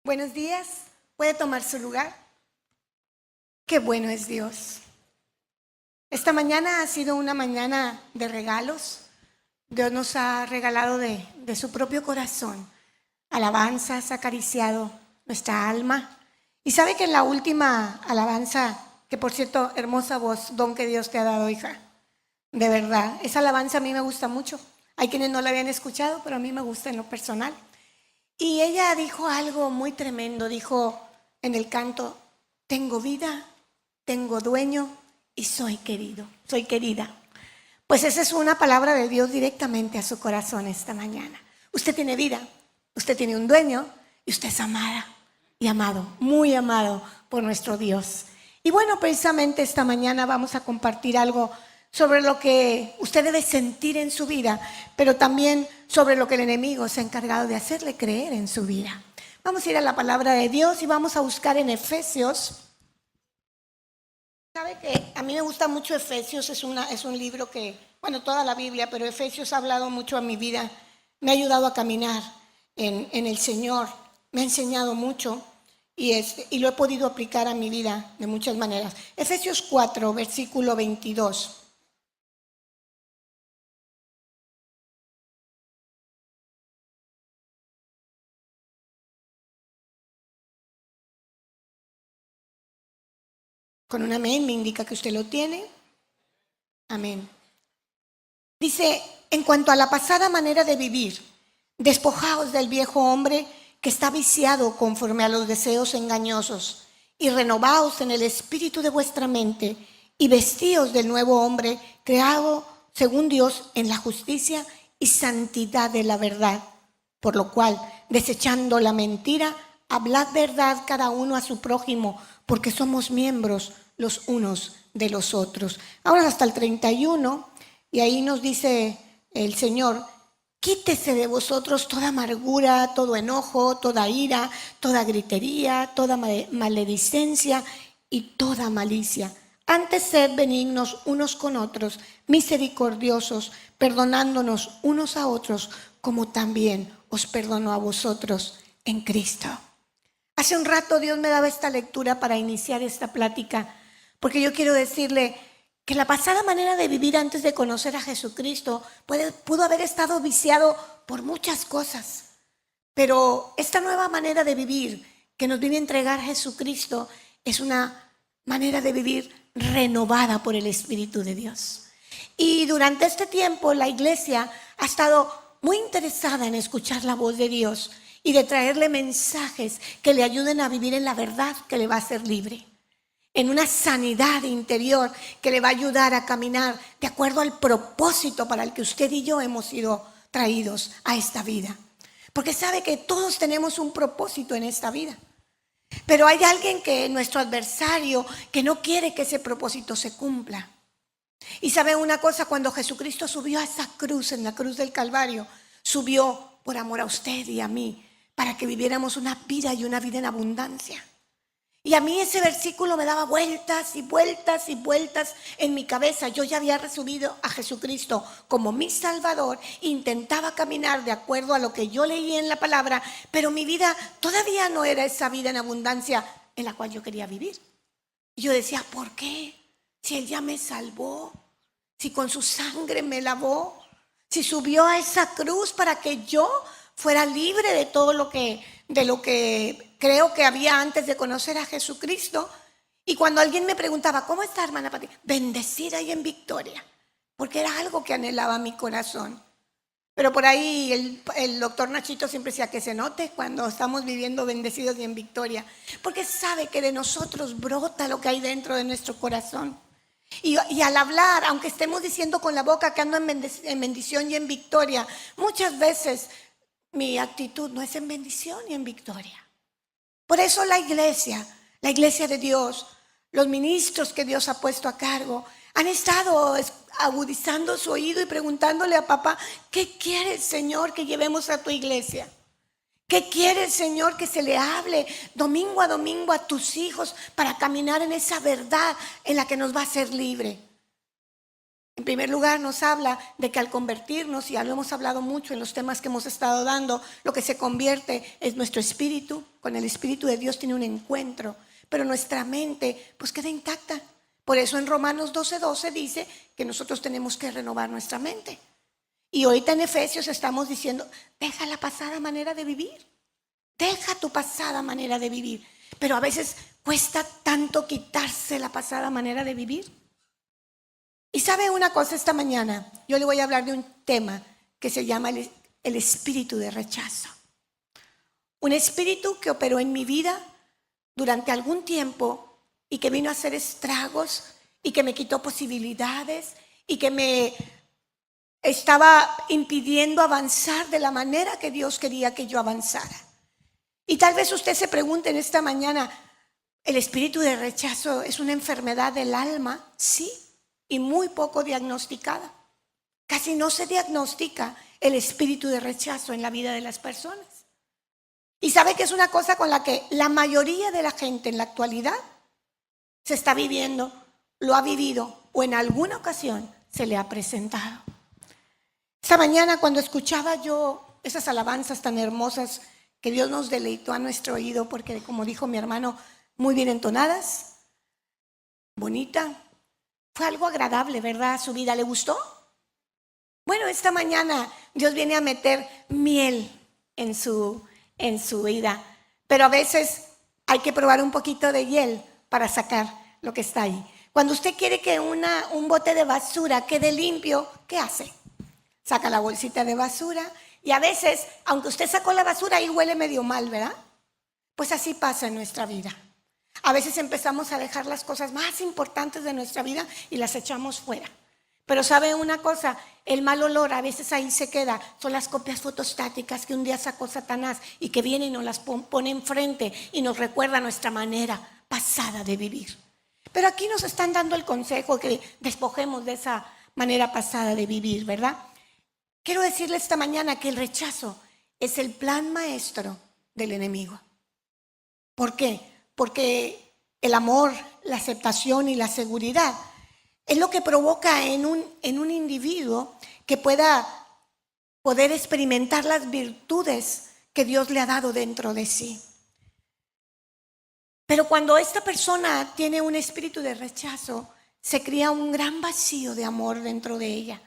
Buenos días. ¿Puede tomar su lugar? Qué bueno es Dios. Esta mañana ha sido una mañana de regalos. Dios nos ha regalado de su propio corazón alabanzas, ha acariciado nuestra alma. Y sabe que en la última alabanza, que por cierto, hermosa voz, don que Dios te ha dado, hija. De verdad, esa alabanza a mí me gusta mucho. Hay quienes no la habían escuchado, pero a mí me gusta en lo personal. Y ella dijo algo muy tremendo, dijo en el canto: tengo vida, tengo dueño y soy querido, soy querida. Pues esa es una palabra de Dios directamente a su corazón esta mañana. Usted tiene vida, usted tiene un dueño y usted es amada y amado, muy amado por nuestro Dios. Y bueno, precisamente esta mañana vamos a compartir algo sobre lo que usted debe sentir en su vida, pero también sobre lo que el enemigo se ha encargado de hacerle creer en su vida. Vamos a ir a la palabra de Dios y vamos a buscar en Efesios. Sabe que a mí me gusta mucho Efesios, es un libro que, bueno, toda la Biblia, pero Efesios ha hablado mucho a mi vida, me ha ayudado a caminar en el Señor, me ha enseñado mucho y lo he podido aplicar a mi vida de muchas maneras. Efesios 4, versículo 22. Con un amén me indica que usted lo tiene. Amén. Dice: en cuanto a la pasada manera de vivir, despojaos del viejo hombre que está viciado conforme a los deseos engañosos, y renovaos en el espíritu de vuestra mente, y vestíos del nuevo hombre, creado según Dios en la justicia y santidad de la verdad. Por lo cual, desechando la mentira, hablad verdad cada uno a su prójimo, porque somos miembros los unos de los otros. Ahora hasta el 31, y ahí nos dice el Señor: quítese de vosotros toda amargura, todo enojo, toda ira, toda gritería, toda maledicencia y toda malicia. Antes sed benignos unos con otros, misericordiosos, perdonándonos unos a otros, como también os perdonó a vosotros en Cristo. Hace un rato Dios me daba esta lectura para iniciar esta plática, porque yo quiero decirle que la pasada manera de vivir antes de conocer a Jesucristo pudo haber estado viciado por muchas cosas, pero esta nueva manera de vivir que nos viene a entregar Jesucristo es una manera de vivir renovada por el Espíritu de Dios. Y durante este tiempo la iglesia ha estado muy interesada en escuchar la voz de Dios y de traerle mensajes que le ayuden a vivir en la verdad que le va a hacer libre, en una sanidad interior que le va a ayudar a caminar de acuerdo al propósito para el que usted y yo hemos sido traídos a esta vida. Porque sabe que todos tenemos un propósito en esta vida, pero hay alguien, que nuestro adversario, que no quiere que ese propósito se cumpla. Y sabe una cosa, cuando Jesucristo subió a esa cruz, en la cruz del Calvario, subió por amor a usted y a mí, para que viviéramos una vida y una vida en abundancia. Y a mí ese versículo me daba vueltas y vueltas y vueltas en mi cabeza. Yo ya había recibido a Jesucristo como mi Salvador, intentaba caminar de acuerdo a lo que yo leí en la palabra, pero mi vida todavía no era esa vida en abundancia en la cual yo quería vivir. Y yo decía: ¿por qué? Si Él ya me salvó, si con su sangre me lavó, si subió a esa cruz para que yo fuera libre de todo de lo que creo que había antes de conocer a Jesucristo. Y cuando alguien me preguntaba: ¿cómo está, hermana Pati? Bendecida y en victoria, porque era algo que anhelaba mi corazón. Pero por ahí el doctor Nachito siempre decía que se note cuando estamos viviendo bendecidos y en victoria, porque sabe que de nosotros brota lo que hay dentro de nuestro corazón. Y al hablar, aunque estemos diciendo con la boca que ando en bendición y en victoria, muchas veces mi actitud no es en bendición y en victoria. Por eso la iglesia de Dios, los ministros que Dios ha puesto a cargo, han estado agudizando su oído y preguntándole a papá: ¿qué quiere el Señor que llevemos a tu iglesia? ¿Qué quiere el Señor que se le hable domingo a tus hijos para caminar en esa verdad en la que nos va a hacer libre? En primer lugar, nos habla de que al convertirnos, y ya lo hemos hablado mucho en los temas que hemos estado dando, lo que se convierte es nuestro espíritu. Con el Espíritu de Dios tiene un encuentro, pero nuestra mente pues queda intacta. Por eso en Romanos 12:12 dice que nosotros tenemos que renovar nuestra mente. Y ahorita en Efesios estamos diciendo, deja la pasada manera de vivir. Deja tu pasada manera de vivir. Pero a veces cuesta tanto quitarse la pasada manera de vivir. Y sabe una cosa, esta mañana yo le voy a hablar de un tema que se llama el espíritu de rechazo. Un espíritu que operó en mi vida durante algún tiempo y que vino a hacer estragos y que me quitó posibilidades y que me estaba impidiendo avanzar de la manera que Dios quería que yo avanzara. Y tal vez usted se pregunte en esta mañana, ¿el espíritu de rechazo es una enfermedad del alma? Sí, y muy poco diagnosticada. Casi no se diagnostica el espíritu de rechazo en la vida de las personas. Y sabe que es una cosa con la que la mayoría de la gente en la actualidad se está viviendo, lo ha vivido o en alguna ocasión se le ha presentado. Esta mañana cuando escuchaba yo esas alabanzas tan hermosas que Dios nos deleitó a nuestro oído, porque como dijo mi hermano, muy bien entonadas, bonita, fue algo agradable, ¿verdad? Su vida, ¿le gustó? Bueno, esta mañana Dios viene a meter miel en su vida, pero a veces hay que probar un poquito de hiel para sacar lo que está ahí. Cuando usted quiere que un bote de basura quede limpio, ¿qué hace? Saca la bolsita de basura y a veces, aunque usted sacó la basura, ahí huele medio mal, ¿verdad? Pues así pasa en nuestra vida. A veces empezamos a dejar las cosas más importantes de nuestra vida y las echamos fuera. Pero ¿sabe una cosa? El mal olor a veces ahí se queda. Son las copias fotostáticas que un día sacó Satanás y que viene y nos las pone enfrente y nos recuerda nuestra manera pasada de vivir. Pero aquí nos están dando el consejo que despojemos de esa manera pasada de vivir, ¿verdad? Quiero decirle esta mañana que el rechazo es el plan maestro del enemigo. ¿Por qué? Porque el amor, la aceptación y la seguridad es lo que provoca en un individuo que pueda poder experimentar las virtudes que Dios le ha dado dentro de sí. Pero cuando esta persona tiene un espíritu de rechazo, se crea un gran vacío de amor dentro de ella.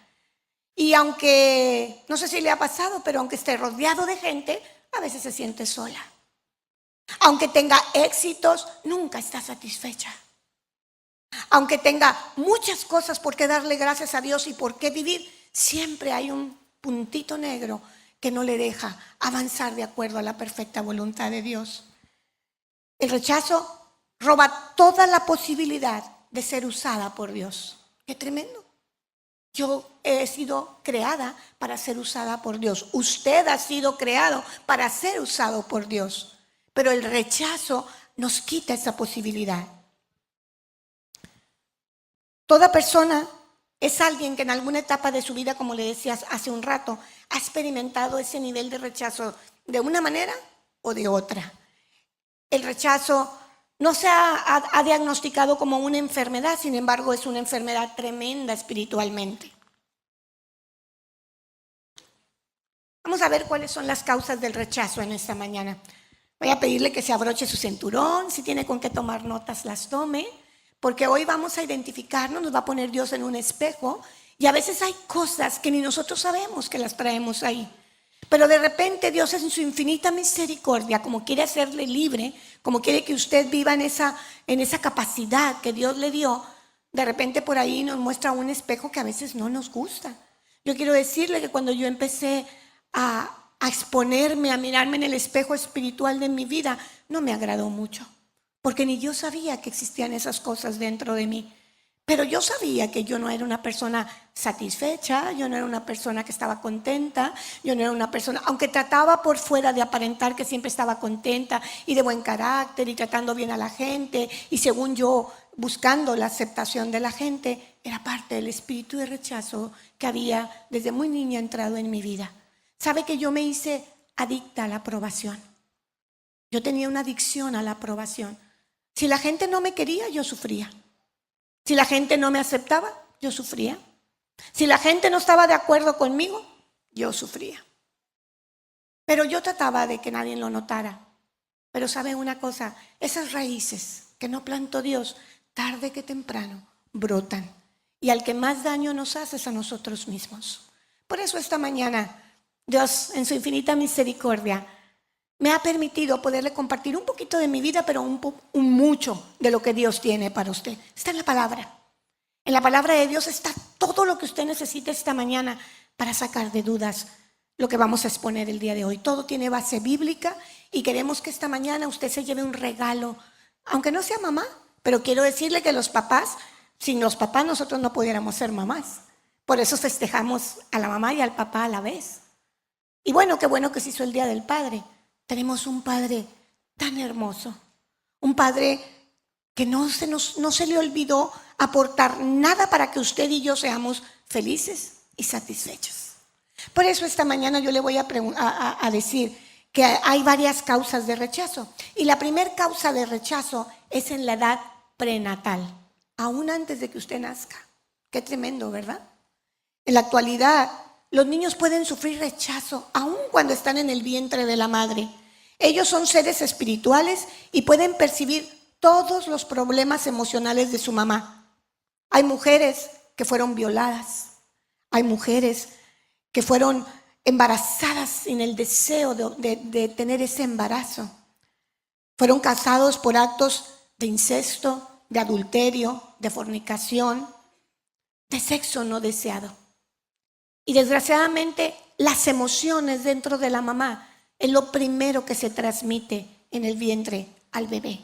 Y aunque, no sé si le ha pasado, pero aunque esté rodeado de gente, a veces se siente sola. Aunque tenga éxitos, nunca está satisfecha. Aunque tenga muchas cosas por qué darle gracias a Dios y por qué vivir, siempre hay un puntito negro que no le deja avanzar de acuerdo a la perfecta voluntad de Dios. El rechazo roba toda la posibilidad de ser usada por Dios. ¡Qué tremendo! Yo he sido creada para ser usada por Dios. Usted ha sido creado para ser usado por Dios. Pero el rechazo nos quita esa posibilidad. Toda persona es alguien que en alguna etapa de su vida, como le decía hace un rato, ha experimentado ese nivel de rechazo de una manera o de otra. El rechazo no se ha diagnosticado como una enfermedad, sin embargo es una enfermedad tremenda espiritualmente. Vamos a ver cuáles son las causas del rechazo en esta mañana. Voy a pedirle que se abroche su cinturón, si tiene con qué tomar notas las tome, porque hoy vamos a identificarnos, nos va a poner Dios en un espejo y a veces hay cosas que ni nosotros sabemos que las traemos ahí. Pero de repente Dios en su infinita misericordia, como quiere hacerle libre, como quiere que usted viva en esa capacidad que Dios le dio, de repente por ahí nos muestra un espejo que a veces no nos gusta. Yo quiero decirle que cuando yo empecé a exponerme, a mirarme en el espejo espiritual de mi vida, no me agradó mucho, porque ni yo sabía que existían esas cosas dentro de mí. Pero yo sabía que yo no era una persona satisfecha, yo no era una persona que estaba contenta, yo no era una persona, aunque trataba por fuera de aparentar que siempre estaba contenta y de buen carácter y tratando bien a la gente y según yo buscando la aceptación de la gente, era parte del espíritu de rechazo que había desde muy niña entrado en mi vida. ¿Sabe que yo me hice adicta a la aprobación? Yo tenía una adicción a la aprobación. Si la gente no me quería, yo sufría. Si la gente no me aceptaba, yo sufría. Si la gente no estaba de acuerdo conmigo, yo sufría. Pero yo trataba de que nadie lo notara. Pero ¿saben una cosa? Esas raíces que no plantó Dios, tarde que temprano, brotan. Y al que más daño nos hace es a nosotros mismos. Por eso esta mañana, Dios, en su infinita misericordia, me ha permitido poderle compartir un poquito de mi vida, pero un mucho de lo que Dios tiene para usted. Está en la palabra. En la palabra de Dios está todo lo que usted necesita esta mañana para sacar de dudas lo que vamos a exponer el día de hoy. Todo tiene base bíblica y queremos que esta mañana usted se lleve un regalo, aunque no sea mamá, pero quiero decirle que los papás, sin los papás nosotros no pudiéramos ser mamás. Por eso festejamos a la mamá y al papá a la vez. Y bueno, qué bueno que se hizo el Día del Padre. Tenemos un Padre tan hermoso, un Padre que no se le olvidó aportar nada para que usted y yo seamos felices y satisfechos. Por eso esta mañana yo le voy a decir que hay varias causas de rechazo. Y la primera causa de rechazo es en la edad prenatal, aún antes de que usted nazca. Qué tremendo, ¿verdad? En la actualidad, los niños pueden sufrir rechazo aún cuando están en el vientre de la madre. Ellos son seres espirituales y pueden percibir todos los problemas emocionales de su mamá. Hay mujeres que fueron violadas. Hay mujeres que fueron embarazadas sin el deseo de tener ese embarazo. Fueron casados por actos de incesto, de adulterio, de fornicación, de sexo no deseado. Y desgraciadamente las emociones dentro de la mamá es lo primero que se transmite en el vientre al bebé.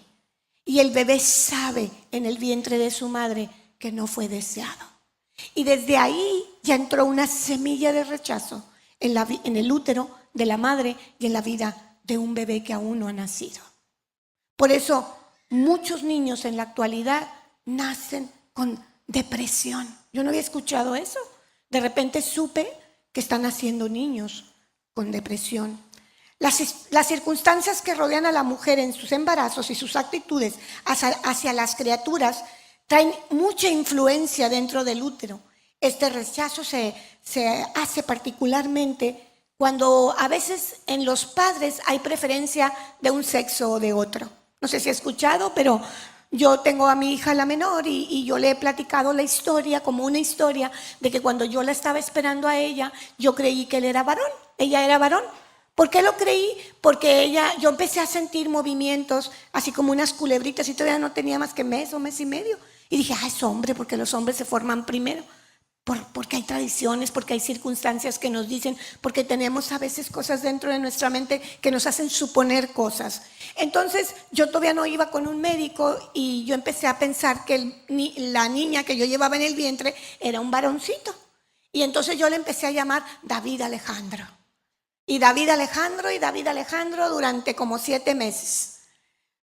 Y el bebé sabe en el vientre de su madre que no fue deseado. Y desde ahí ya entró una semilla de rechazo en el útero de la madre y en la vida de un bebé que aún no ha nacido. Por eso muchos niños en la actualidad nacen con depresión. Yo no había escuchado eso. De repente supe que están naciendo niños con depresión. Las circunstancias que rodean a la mujer en sus embarazos y sus actitudes hacia las criaturas traen mucha influencia dentro del útero. Este rechazo se hace particularmente cuando a veces en los padres hay preferencia de un sexo o de otro. No sé si ha escuchado, pero yo tengo a mi hija la menor y yo le he platicado la historia como una historia de que cuando yo la estaba esperando a ella, yo creí que él era varón, ella era varón. ¿Por qué lo creí? Porque yo empecé a sentir movimientos, así como unas culebritas, y todavía no tenía más que mes o mes y medio. Y dije, es hombre, porque los hombres se forman primero. Porque hay tradiciones, porque hay circunstancias que nos dicen, porque tenemos a veces cosas dentro de nuestra mente que nos hacen suponer cosas. Entonces yo todavía no iba con un médico y yo empecé a pensar que la niña que yo llevaba en el vientre era un varoncito. Y entonces yo le empecé a llamar David Alejandro. Y David Alejandro durante como 7 meses.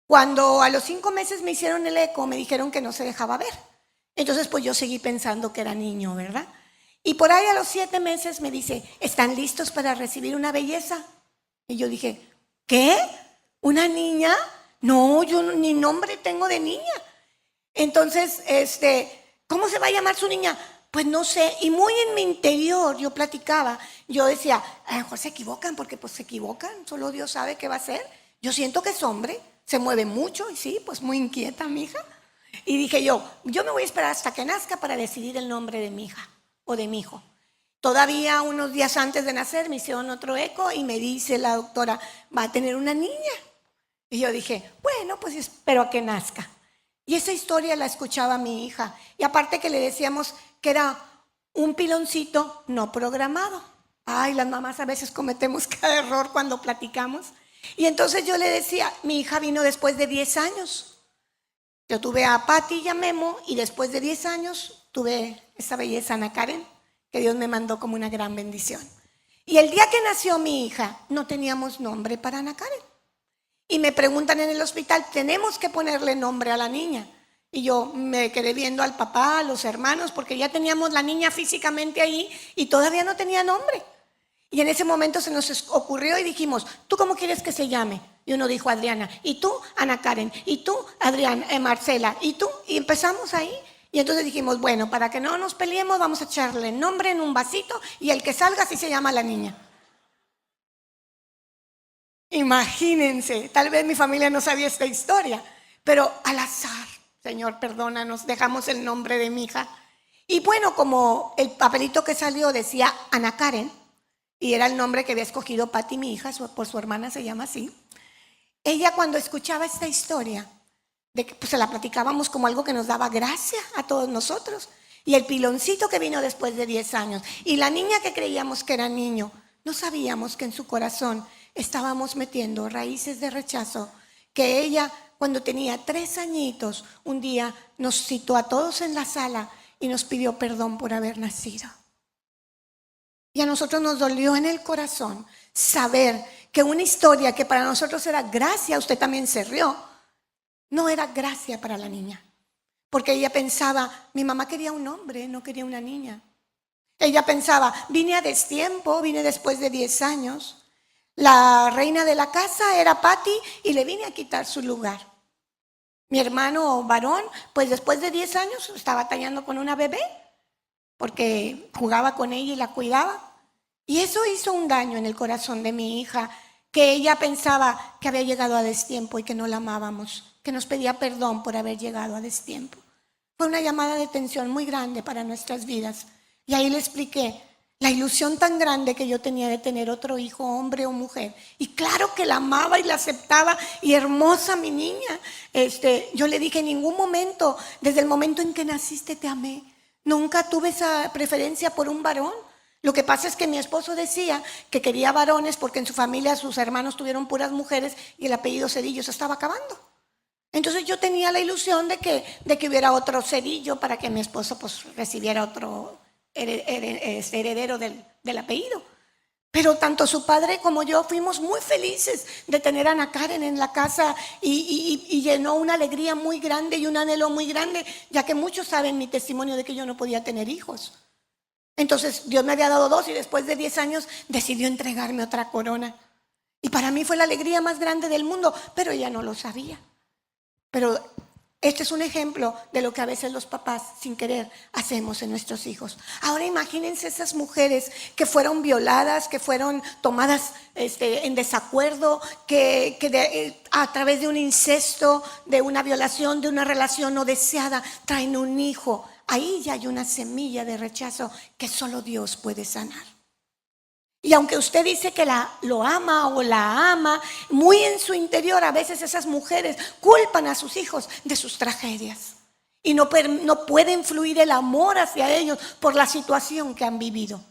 Cuando a los 5 meses me hicieron el eco, me dijeron que no se dejaba ver. Entonces pues yo seguí pensando que era niño, ¿verdad? Y por ahí a los 7 meses me dice, ¿están listos para recibir una belleza? Y yo dije, ¿qué? ¿Una niña? No, yo ni nombre tengo de niña. Entonces, ¿cómo se va a llamar su niña? Pues no sé, y muy en mi interior yo platicaba, yo decía, a lo mejor se equivocan, porque pues se equivocan, solo Dios sabe qué va a hacer. Yo siento que es hombre, se mueve mucho, y sí, pues muy inquieta mi hija. Y dije yo me voy a esperar hasta que nazca para decidir el nombre de mi hija o de mi hijo. Todavía unos días antes de nacer me hicieron otro eco y me dice la doctora, va a tener una niña. Y yo dije, bueno, pues espero a que nazca. Y esa historia la escuchaba mi hija. Y aparte que le decíamos que era un piloncito no programado. Ay, las mamás a veces cometemos cada error cuando platicamos. Y entonces yo le decía, mi hija vino después de 10 años. Yo tuve a Pati y a Memo y después de 10 años tuve esa belleza Ana Karen, que Dios me mandó como una gran bendición. Y el día que nació mi hija no teníamos nombre para Ana Karen. Y me preguntan en el hospital, tenemos que ponerle nombre a la niña. Y yo me quedé viendo al papá, a los hermanos, porque ya teníamos la niña físicamente ahí y todavía no tenía nombre. Y en ese momento se nos ocurrió y dijimos, ¿tú cómo quieres que se llame? Y uno dijo Adriana, y tú Ana Karen, y tú Marcela, y tú. Y empezamos ahí Y entonces dijimos, bueno, para que no nos peleemos, vamos a echarle nombre en un vasito y el que salga así se llama la niña. Imagínense, tal vez mi familia no sabía esta historia, pero al azar, Señor, perdónanos, dejamos el nombre de mi hija. Y bueno, como el papelito que salió decía Ana Karen, y era el nombre que había escogido Patti, mi hija, por su hermana se llama así, ella cuando escuchaba esta historia, de que pues, se la platicábamos como algo que nos daba gracia a todos nosotros, y el piloncito que vino después de 10 años, y la niña que creíamos que era niño, no sabíamos que en su corazón estábamos metiendo raíces de rechazo, que ella cuando tenía 3 añitos, un día nos citó a todos en la sala y nos pidió perdón por haber nacido. Y a nosotros nos dolió en el corazón saber que una historia que para nosotros era gracia, usted también se rió, no era gracia para la niña. Porque ella pensaba, mi mamá quería un hombre, no quería una niña. Ella pensaba, vine a destiempo, vine después de 10 años. La reina de la casa era Patti y le vine a quitar su lugar. Mi hermano varón, pues después de 10 años estaba batallando con una bebé porque jugaba con ella y la cuidaba. Y eso hizo un daño en el corazón de mi hija, que ella pensaba que había llegado a destiempo y que no la amábamos, que nos pedía perdón por haber llegado a destiempo. Fue una llamada de atención muy grande para nuestras vidas. Y ahí le expliqué la ilusión tan grande que yo tenía de tener otro hijo, hombre o mujer. Y claro que la amaba y la aceptaba, y hermosa mi niña. Yo le dije, en ningún momento, desde el momento en que naciste te amé. Nunca tuve esa preferencia por un varón. Lo que pasa es que mi esposo decía que quería varones porque en su familia sus hermanos tuvieron puras mujeres y el apellido Cedillo se estaba acabando. Entonces yo tenía la ilusión de que hubiera otro Cedillo para que mi esposo pues recibiera otro heredero del apellido. Pero tanto su padre como yo fuimos muy felices de tener a Ana Karen en la casa y llenó una alegría muy grande y un anhelo muy grande, ya que muchos saben mi testimonio de que yo no podía tener hijos. Entonces Dios me había dado 2 y después de 10 años decidió entregarme otra corona. Y para mí fue la alegría más grande del mundo, pero ella no lo sabía. Pero este es un ejemplo de lo que a veces los papás sin querer hacemos en nuestros hijos. Ahora imagínense esas mujeres que fueron violadas, que fueron tomadas en desacuerdo, que a través de un incesto, de una violación, de una relación no deseada, traen un hijo. Ahí ya hay una semilla de rechazo que solo Dios puede sanar. Y aunque usted dice que lo ama o la ama, muy en su interior a veces esas mujeres culpan a sus hijos de sus tragedias. Y no pueden fluir el amor hacia ellos por la situación que han vivido.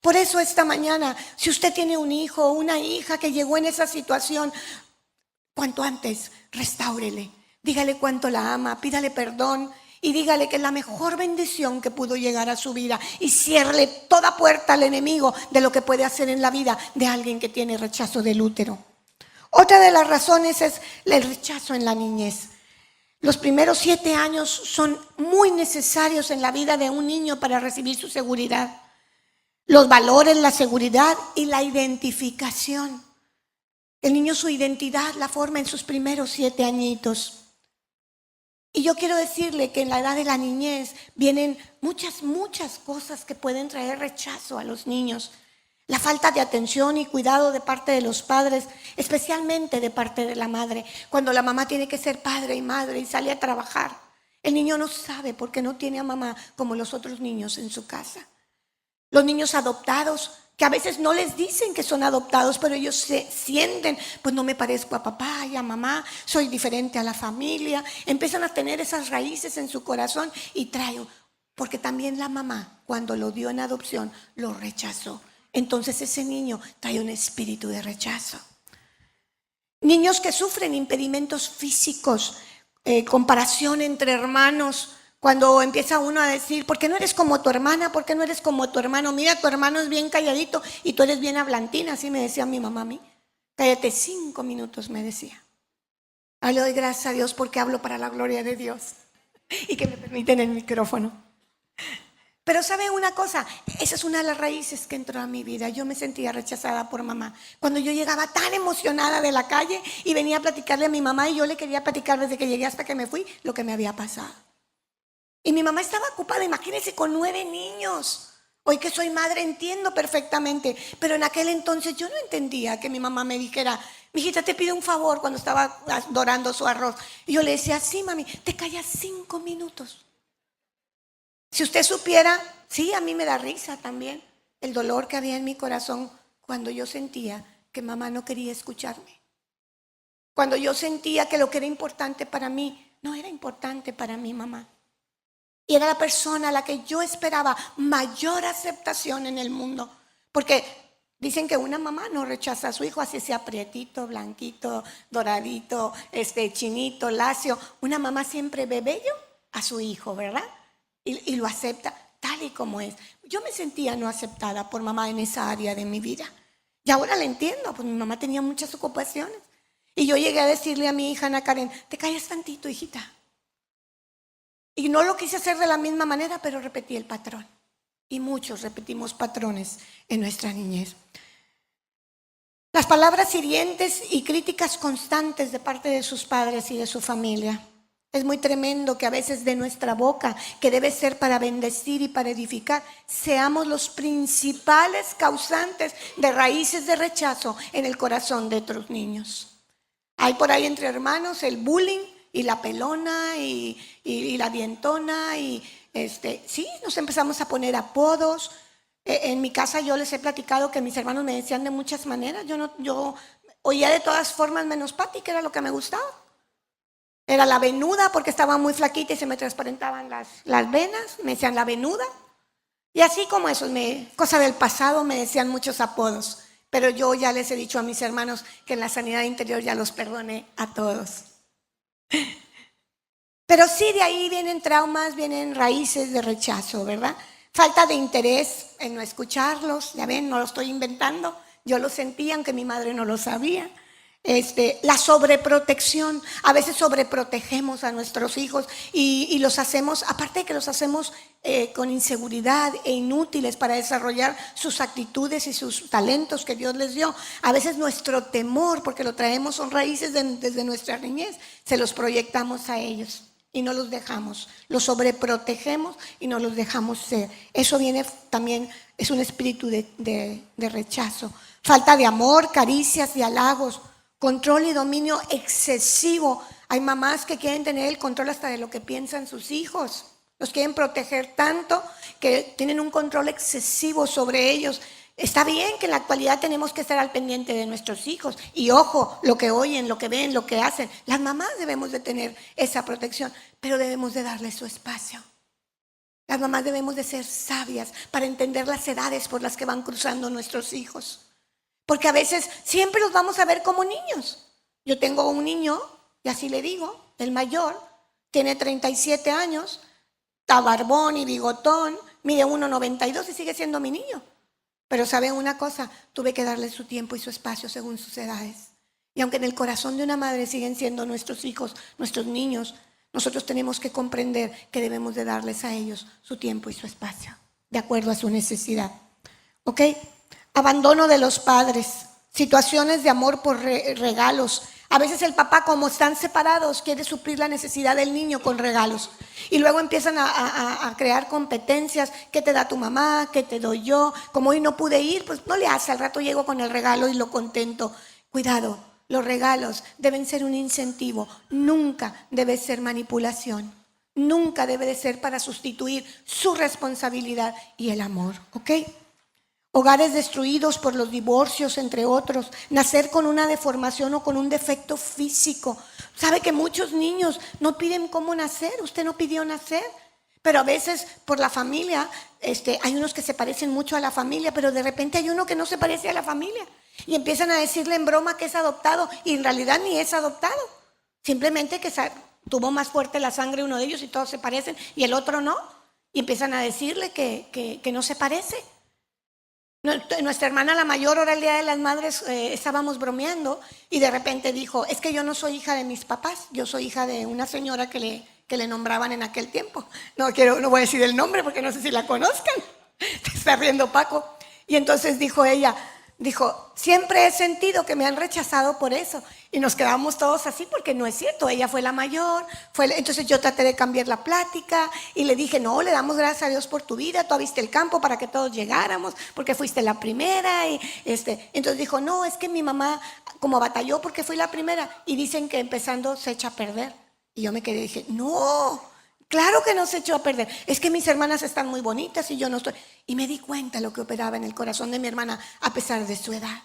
Por eso esta mañana, si usted tiene un hijo o una hija que llegó en esa situación, cuanto antes restáurele. Dígale cuánto la ama, pídale perdón. Y dígale que es la mejor bendición que pudo llegar a su vida. Y ciérrele toda puerta al enemigo de lo que puede hacer en la vida de alguien que tiene rechazo del útero. Otra de las razones es el rechazo en la niñez. Los primeros 7 años son muy necesarios en la vida de un niño para recibir su seguridad. Los valores, la seguridad y la identificación. El niño su identidad la forma en sus primeros 7 añitos. Y yo quiero decirle que en la edad de la niñez vienen muchas cosas que pueden traer rechazo a los niños. La falta de atención y cuidado de parte de los padres, especialmente de parte de la madre. Cuando la mamá tiene que ser padre y madre y sale a trabajar, el niño no sabe porque no tiene a mamá como los otros niños en su casa. Los niños adoptados, que a veces no les dicen que son adoptados, pero ellos se sienten, pues no me parezco a papá y a mamá, soy diferente a la familia. Empiezan a tener esas raíces en su corazón y traen, porque también la mamá, cuando lo dio en adopción, lo rechazó. Entonces ese niño trae un espíritu de rechazo. Niños que sufren impedimentos físicos, comparación entre hermanos. Cuando empieza uno a decir, ¿por qué no eres como tu hermana? ¿Por qué no eres como tu hermano? Mira, tu hermano es bien calladito y tú eres bien hablantina. Así me decía mi mamá a mí. Cállate 5 minutos, me decía. Le doy gracias a Dios porque hablo para la gloria de Dios y que me permiten el micrófono. Pero ¿sabe una cosa? Esa es una de las raíces que entró a mi vida. Yo me sentía rechazada por mamá. Cuando yo llegaba tan emocionada de la calle y venía a platicarle a mi mamá y yo le quería platicar desde que llegué hasta que me fui lo que me había pasado. Y mi mamá estaba ocupada, imagínense, con 9 niños. Hoy que soy madre entiendo perfectamente, pero en aquel entonces yo no entendía que mi mamá me dijera, mijita, te pido un favor cuando estaba dorando su arroz. Y yo le decía, sí, mami, te callas 5 minutos. Si usted supiera, sí, a mí me da risa también el dolor que había en mi corazón cuando yo sentía que mamá no quería escucharme. Cuando yo sentía que lo que era importante para mí no era importante para mi mamá. Y era la persona a la que yo esperaba mayor aceptación en el mundo. Porque dicen que una mamá no rechaza a su hijo, así sea prietito, blanquito, doradito, chinito, lacio. Una mamá siempre ve bello a su hijo, ¿verdad? Y lo acepta tal y como es. Yo me sentía no aceptada por mamá en esa área de mi vida. Y ahora la entiendo, pues mi mamá tenía muchas ocupaciones. Y yo llegué a decirle a mi hija Ana Karen, te callas tantito, hijita. Y no lo quise hacer de la misma manera, pero repetí el patrón. Y muchos repetimos patrones en nuestra niñez. Las palabras hirientes y críticas constantes de parte de sus padres y de su familia. Es muy tremendo que a veces de nuestra boca, que debe ser para bendecir y para edificar, seamos los principales causantes de raíces de rechazo en el corazón de otros niños. Hay por ahí entre hermanos el bullying y la pelona y la dientona y sí, nos empezamos a poner apodos. En mi casa yo les he platicado que mis hermanos me decían de muchas maneras. Yo oía de todas formas menos Pati, que era lo que me gustaba. Era la venuda porque estaba muy flaquita y se me transparentaban las venas, me decían la venuda. Y así como eso, cosa del pasado, me decían muchos apodos. Pero yo ya les he dicho a mis hermanos que en la sanidad interior ya los perdoné a todos. Pero sí, de ahí vienen traumas, vienen raíces de rechazo, ¿verdad? Falta de interés en no escucharlos, ya ven, no lo estoy inventando. Yo lo sentía, aunque mi madre no lo sabía. La sobreprotección, a veces sobreprotegemos a nuestros hijos y los hacemos, aparte de que los hacemos con inseguridad e inútiles para desarrollar sus actitudes y sus talentos que Dios les dio. A veces nuestro temor, porque lo traemos, son raíces desde nuestra niñez, se los proyectamos a ellos y no los dejamos, los sobreprotegemos y no los dejamos ser. Eso viene también, es un espíritu de rechazo. Falta de amor, caricias y halagos. Control y dominio excesivo. Hay mamás que quieren tener el control hasta de lo que piensan sus hijos. Los quieren proteger tanto que tienen un control excesivo sobre ellos. Está bien que en la actualidad tenemos que estar al pendiente de nuestros hijos. Y ojo, lo que oyen, lo que ven, lo que hacen. Las mamás debemos de tener esa protección, pero debemos de darles su espacio. Las mamás debemos de ser sabias para entender las edades por las que van cruzando nuestros hijos. Porque a veces siempre los vamos a ver como niños. Yo tengo un niño, y así le digo, el mayor, tiene 37 años, está barbón y bigotón, mide 1,92 y sigue siendo mi niño. Pero ¿saben una cosa? Tuve que darle su tiempo y su espacio según sus edades. Y aunque en el corazón de una madre siguen siendo nuestros hijos, nuestros niños, nosotros tenemos que comprender que debemos de darles a ellos su tiempo y su espacio, de acuerdo a su necesidad. ¿Ok? Abandono de los padres, situaciones de amor por regalos. A veces el papá, como están separados, quiere suplir la necesidad del niño con regalos. Y luego empiezan a crear competencias. ¿Qué te da tu mamá? ¿Qué te doy yo? Como hoy no pude ir, pues no le hace. Al rato llego con el regalo y lo contento. Cuidado, los regalos deben ser un incentivo. Nunca debe ser manipulación. Nunca debe de ser para sustituir su responsabilidad y el amor. ¿Ok? Hogares destruidos por los divorcios, entre otros. Nacer con una deformación o con un defecto físico. ¿Sabe que muchos niños no piden cómo nacer? Usted no pidió nacer. Pero a veces por la familia, hay unos que se parecen mucho a la familia, pero de repente hay uno que no se parece a la familia. Y empiezan a decirle en broma que es adoptado y en realidad ni es adoptado. Simplemente que tuvo más fuerte la sangre uno de ellos y todos se parecen y el otro no. Y empiezan a decirle que no se parece. Nuestra hermana la mayor, ahora el Día de las Madres, estábamos bromeando y de repente dijo, es que yo no soy hija de mis papás, yo soy hija de una señora que le nombraban en aquel tiempo. No voy a decir el nombre porque no sé si la conozcan. Se está riendo Paco. Y entonces dijo ella, siempre he sentido que me han rechazado por eso. Y nos quedamos todos así porque no es cierto, ella fue la mayor, entonces yo traté de cambiar la plática y le dije, no, le damos gracias a Dios por tu vida, tú abriste el campo para que todos llegáramos, porque fuiste la primera. Entonces dijo, no, es que mi mamá como batalló porque fui la primera y dicen que empezando se echa a perder. Y yo me quedé y dije, no, claro que no se echó a perder, es que mis hermanas están muy bonitas y yo no estoy. Y me di cuenta lo que operaba en el corazón de mi hermana a pesar de su edad.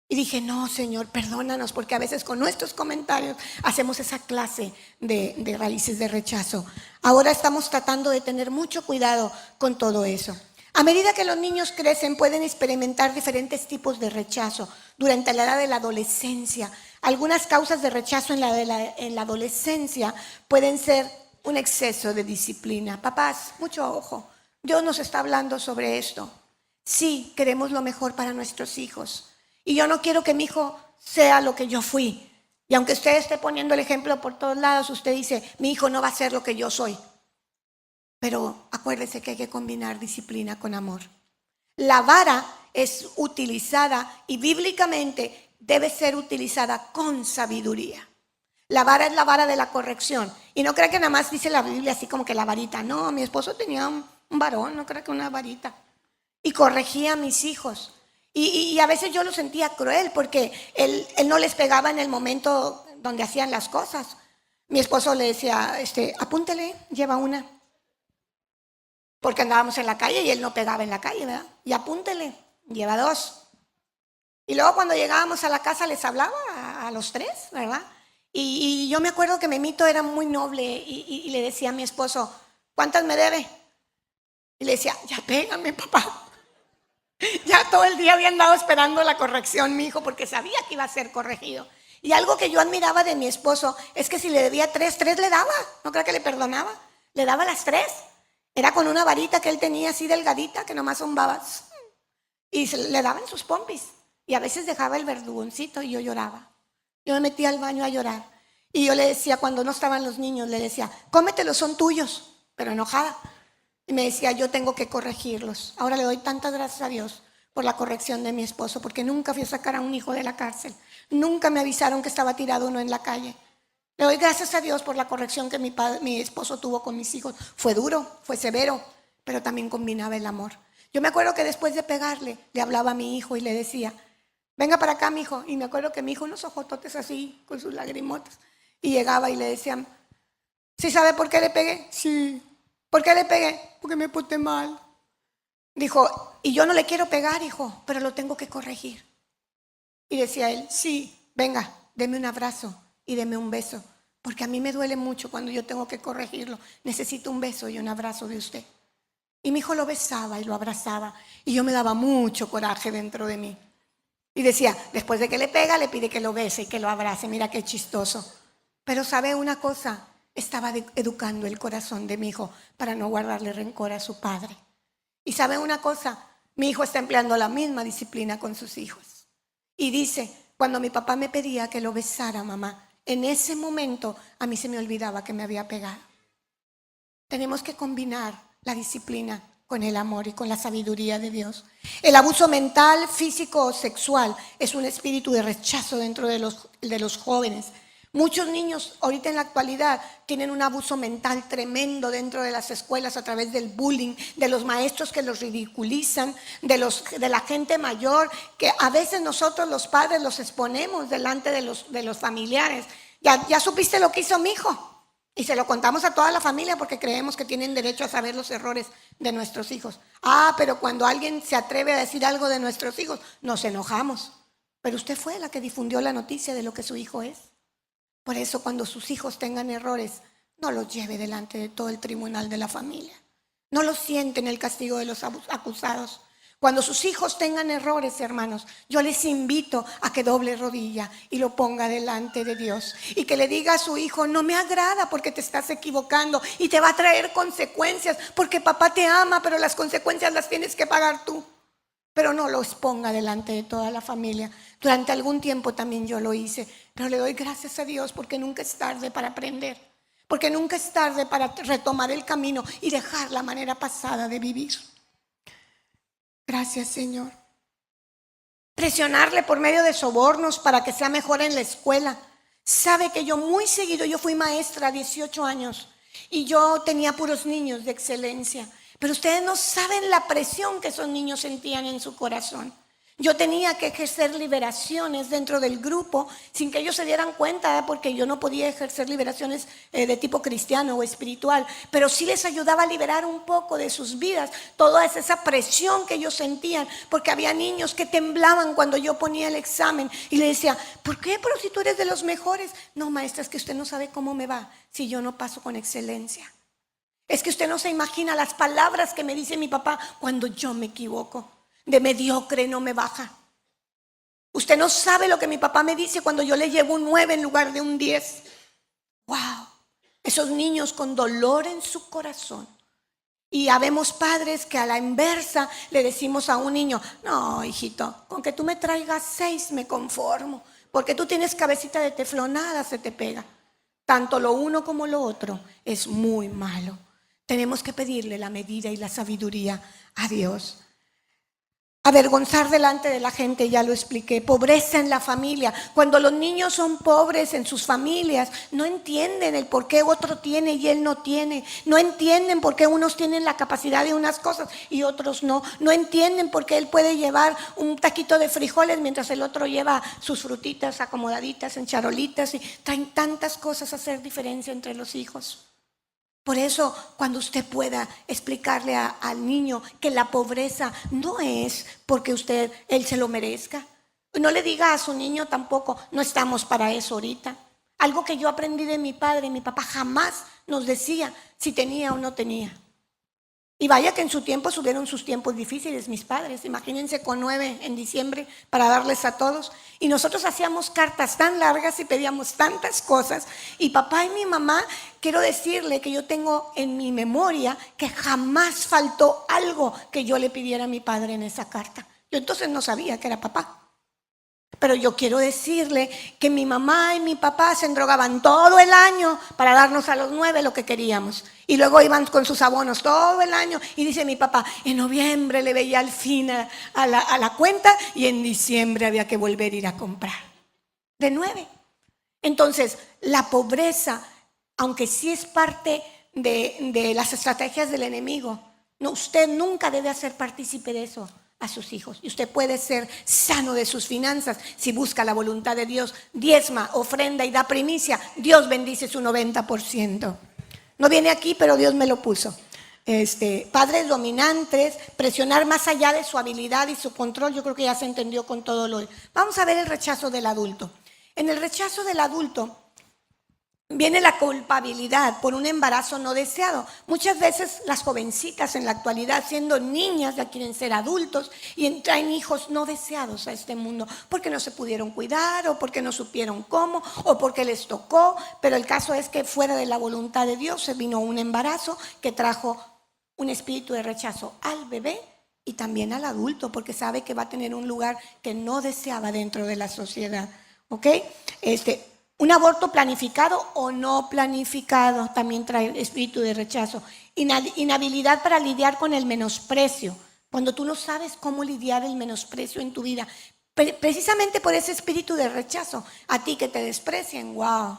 Y dije, no, Señor, perdónanos, porque a veces con nuestros comentarios hacemos esa clase de raíces de rechazo. Ahora estamos tratando de tener mucho cuidado con todo eso. A medida que los niños crecen, pueden experimentar diferentes tipos de rechazo durante la edad de la adolescencia. Algunas causas de rechazo en la adolescencia pueden ser un exceso de disciplina. Papás, mucho ojo. Dios nos está hablando sobre esto. Sí, queremos lo mejor para nuestros hijos. Y yo no quiero que mi hijo sea lo que yo fui. Y aunque usted esté poniendo el ejemplo por todos lados, usted dice, mi hijo no va a ser lo que yo soy. Pero acuérdese que hay que combinar disciplina con amor. La vara es utilizada y bíblicamente debe ser utilizada con sabiduría. La vara es la vara de la corrección. Y no crea que nada más dice la Biblia así como que la varita. No, mi esposo tenía un varón, no crea que una varita. Y corregía a mis hijos. Y a veces yo lo sentía cruel porque él no les pegaba en el momento donde hacían las cosas. Mi esposo le decía, apúntele, lleva una. Porque andábamos en la calle y él no pegaba en la calle, ¿verdad? Y apúntele, lleva 2. Y luego cuando llegábamos a la casa les hablaba a los 3, ¿verdad? Y yo me acuerdo que Memito era muy noble y le decía a mi esposo, ¿cuántas me debe? Y le decía, ya pégame, papá. Ya todo el día había andado esperando la corrección, mi hijo, porque sabía que iba a ser corregido. Y algo que yo admiraba de mi esposo es que si le debía 3 le daba. No creo que le perdonaba. Le daba las 3. Era con una varita que él tenía así delgadita, que nomás zumbaba. Y le daba en sus pompis. Y a veces dejaba el verdugoncito y yo lloraba. Yo me metía al baño a llorar. Y yo le decía, cuando no estaban los niños, le decía, cómetelos, son tuyos. Pero enojada. Y me decía, yo tengo que corregirlos. Ahora le doy tantas gracias a Dios por la corrección de mi esposo, porque nunca fui a sacar a un hijo de la cárcel. Nunca me avisaron que estaba tirado uno en la calle. Le doy gracias a Dios por la corrección que mi esposo tuvo con mis hijos. Fue duro, fue severo, pero también combinaba el amor. Yo me acuerdo que después de pegarle, le hablaba a mi hijo y le decía, venga para acá, mi hijo. Y me acuerdo que mi hijo, unos ojototes así, con sus lagrimotas. Y llegaba y le decían, ¿sí sabe por qué le pegué? Sí. ¿Por qué le pegué? Porque me porté mal. Dijo, y yo no le quiero pegar, hijo, pero lo tengo que corregir. Y decía él, sí, venga, deme un abrazo y deme un beso, porque a mí me duele mucho cuando yo tengo que corregirlo. Necesito un beso y un abrazo de usted. Y mi hijo lo besaba y lo abrazaba, y yo me daba mucho coraje dentro de mí. Y decía, después de que le pega, le pide que lo bese y que lo abrace. Mira qué chistoso. Pero ¿sabe una cosa? Estaba educando el corazón de mi hijo para no guardarle rencor a su padre. Y ¿sabe una cosa? Mi hijo está empleando la misma disciplina con sus hijos. Y dice, cuando mi papá me pedía que lo besara, mamá, en ese momento a mí se me olvidaba que me había pegado. Tenemos que combinar la disciplina con el amor y con la sabiduría de Dios. El abuso mental, físico o sexual es un espíritu de rechazo dentro de los jóvenes. Muchos niños ahorita en la actualidad tienen un abuso mental tremendo dentro de las escuelas a través del bullying, de los maestros que los ridiculizan, de la gente mayor, que a veces nosotros los padres los exponemos delante de los familiares. ¿Ya supiste lo que hizo mi hijo? Y se lo contamos a toda la familia porque creemos que tienen derecho a saber los errores de nuestros hijos. Pero cuando alguien se atreve a decir algo de nuestros hijos, nos enojamos. Pero usted fue la que difundió la noticia de lo que su hijo es. Por eso cuando sus hijos tengan errores, no los lleve delante de todo el tribunal de la familia. No los siente en el castigo de los acusados. Cuando sus hijos tengan errores, hermanos, yo les invito a que doble rodilla y lo ponga delante de Dios. Y que le diga a su hijo, no me agrada porque te estás equivocando y te va a traer consecuencias porque papá te ama, pero las consecuencias las tienes que pagar tú. Pero no lo exponga delante de toda la familia. Durante algún tiempo también yo lo hice, pero le doy gracias a Dios porque nunca es tarde para aprender, porque nunca es tarde para retomar el camino y dejar la manera pasada de vivir. Gracias, Señor. presionarle por medio de sobornos para que sea mejor en la escuela. Sabe que yo muy seguido, yo fui maestra 18 años y yo tenía puros niños de excelencia. Pero ustedes no saben la presión que esos niños sentían en su corazón. Yo tenía que ejercer liberaciones dentro del grupo sin que ellos se dieran cuenta, porque yo no podía ejercer liberaciones de tipo cristiano o espiritual, pero sí les ayudaba a liberar un poco de sus vidas toda esa presión que ellos sentían, porque había niños que temblaban cuando yo ponía el examen y le decía, ¿por qué? Pero si tú eres de los mejores. No, maestra, es que usted no sabe cómo me va si yo no paso con excelencia. Es que usted no se imagina las palabras que me dice mi papá cuando yo me equivoco. De mediocre no me baja. Usted no sabe lo que mi papá me dice cuando yo le llevo un 9 en lugar de un 10. ¡Wow! Esos niños con dolor en su corazón. Y habemos padres que a la inversa le decimos a un niño, no, hijito, con que tú me traigas 6 me conformo, porque tú tienes cabecita de teflonada, se te pega. Tanto lo uno como lo otro es muy malo. Tenemos que pedirle la medida y la sabiduría a Dios. Avergonzar delante de la gente, ya lo expliqué. Pobreza en la familia. Cuando los niños son pobres en sus familias, no entienden el por qué otro tiene y él no tiene. No entienden por qué unos tienen la capacidad de unas cosas y otros no. No entienden por qué él puede llevar un taquito de frijoles mientras el otro lleva sus frutitas acomodaditas en charolitas. Y traen tantas cosas a hacer diferencia entre los hijos. Por eso, cuando usted pueda explicarle al niño que la pobreza no es porque él se lo merezca. No le diga a su niño tampoco, no estamos para eso ahorita. Algo que yo aprendí de mi padre, mi papá jamás nos decía si tenía o no tenía. Y vaya que en su tiempo subieron sus tiempos difíciles mis padres. Imagínense con 9 en diciembre para darles a todos. Y nosotros hacíamos cartas tan largas y pedíamos tantas cosas. Y papá y mi mamá, quiero decirle que yo tengo en mi memoria que jamás faltó algo que yo le pidiera a mi padre en esa carta. Yo entonces no sabía que era papá. Pero yo quiero decirle que mi mamá y mi papá se endrogaban todo el año para darnos a los 9 lo que queríamos. Y luego iban con sus abonos todo el año. Y dice mi papá, en noviembre le veía al fin a la cuenta y en diciembre había que volver a ir a comprar. De 9. Entonces, la pobreza, aunque sí es parte de las estrategias del enemigo, no, usted nunca debe hacer partícipe de eso a sus hijos. Y usted puede ser sano de sus finanzas si busca la voluntad de Dios, diezma, ofrenda y da primicia. Dios bendice su 90%. No viene aquí, pero Dios me lo puso. Padres dominantes, presionar más allá de su habilidad y su control. Yo creo que ya se entendió con todo lo. Vamos a ver el rechazo del adulto. En el rechazo del adulto viene la culpabilidad por un embarazo no deseado. Muchas veces las jovencitas en la actualidad, siendo niñas, ya quieren ser adultos y traen hijos no deseados a este mundo porque no se pudieron cuidar o porque no supieron cómo o porque les tocó. Pero el caso es que fuera de la voluntad de Dios se vino un embarazo que trajo un espíritu de rechazo al bebé y también al adulto, porque sabe que va a tener un lugar que no deseaba dentro de la sociedad. ¿Ok? Un aborto planificado o no planificado también trae espíritu de rechazo. Inhabilidad para lidiar con el menosprecio. Cuando tú no sabes cómo lidiar el menosprecio en tu vida, precisamente por ese espíritu de rechazo, a ti que te desprecien, wow,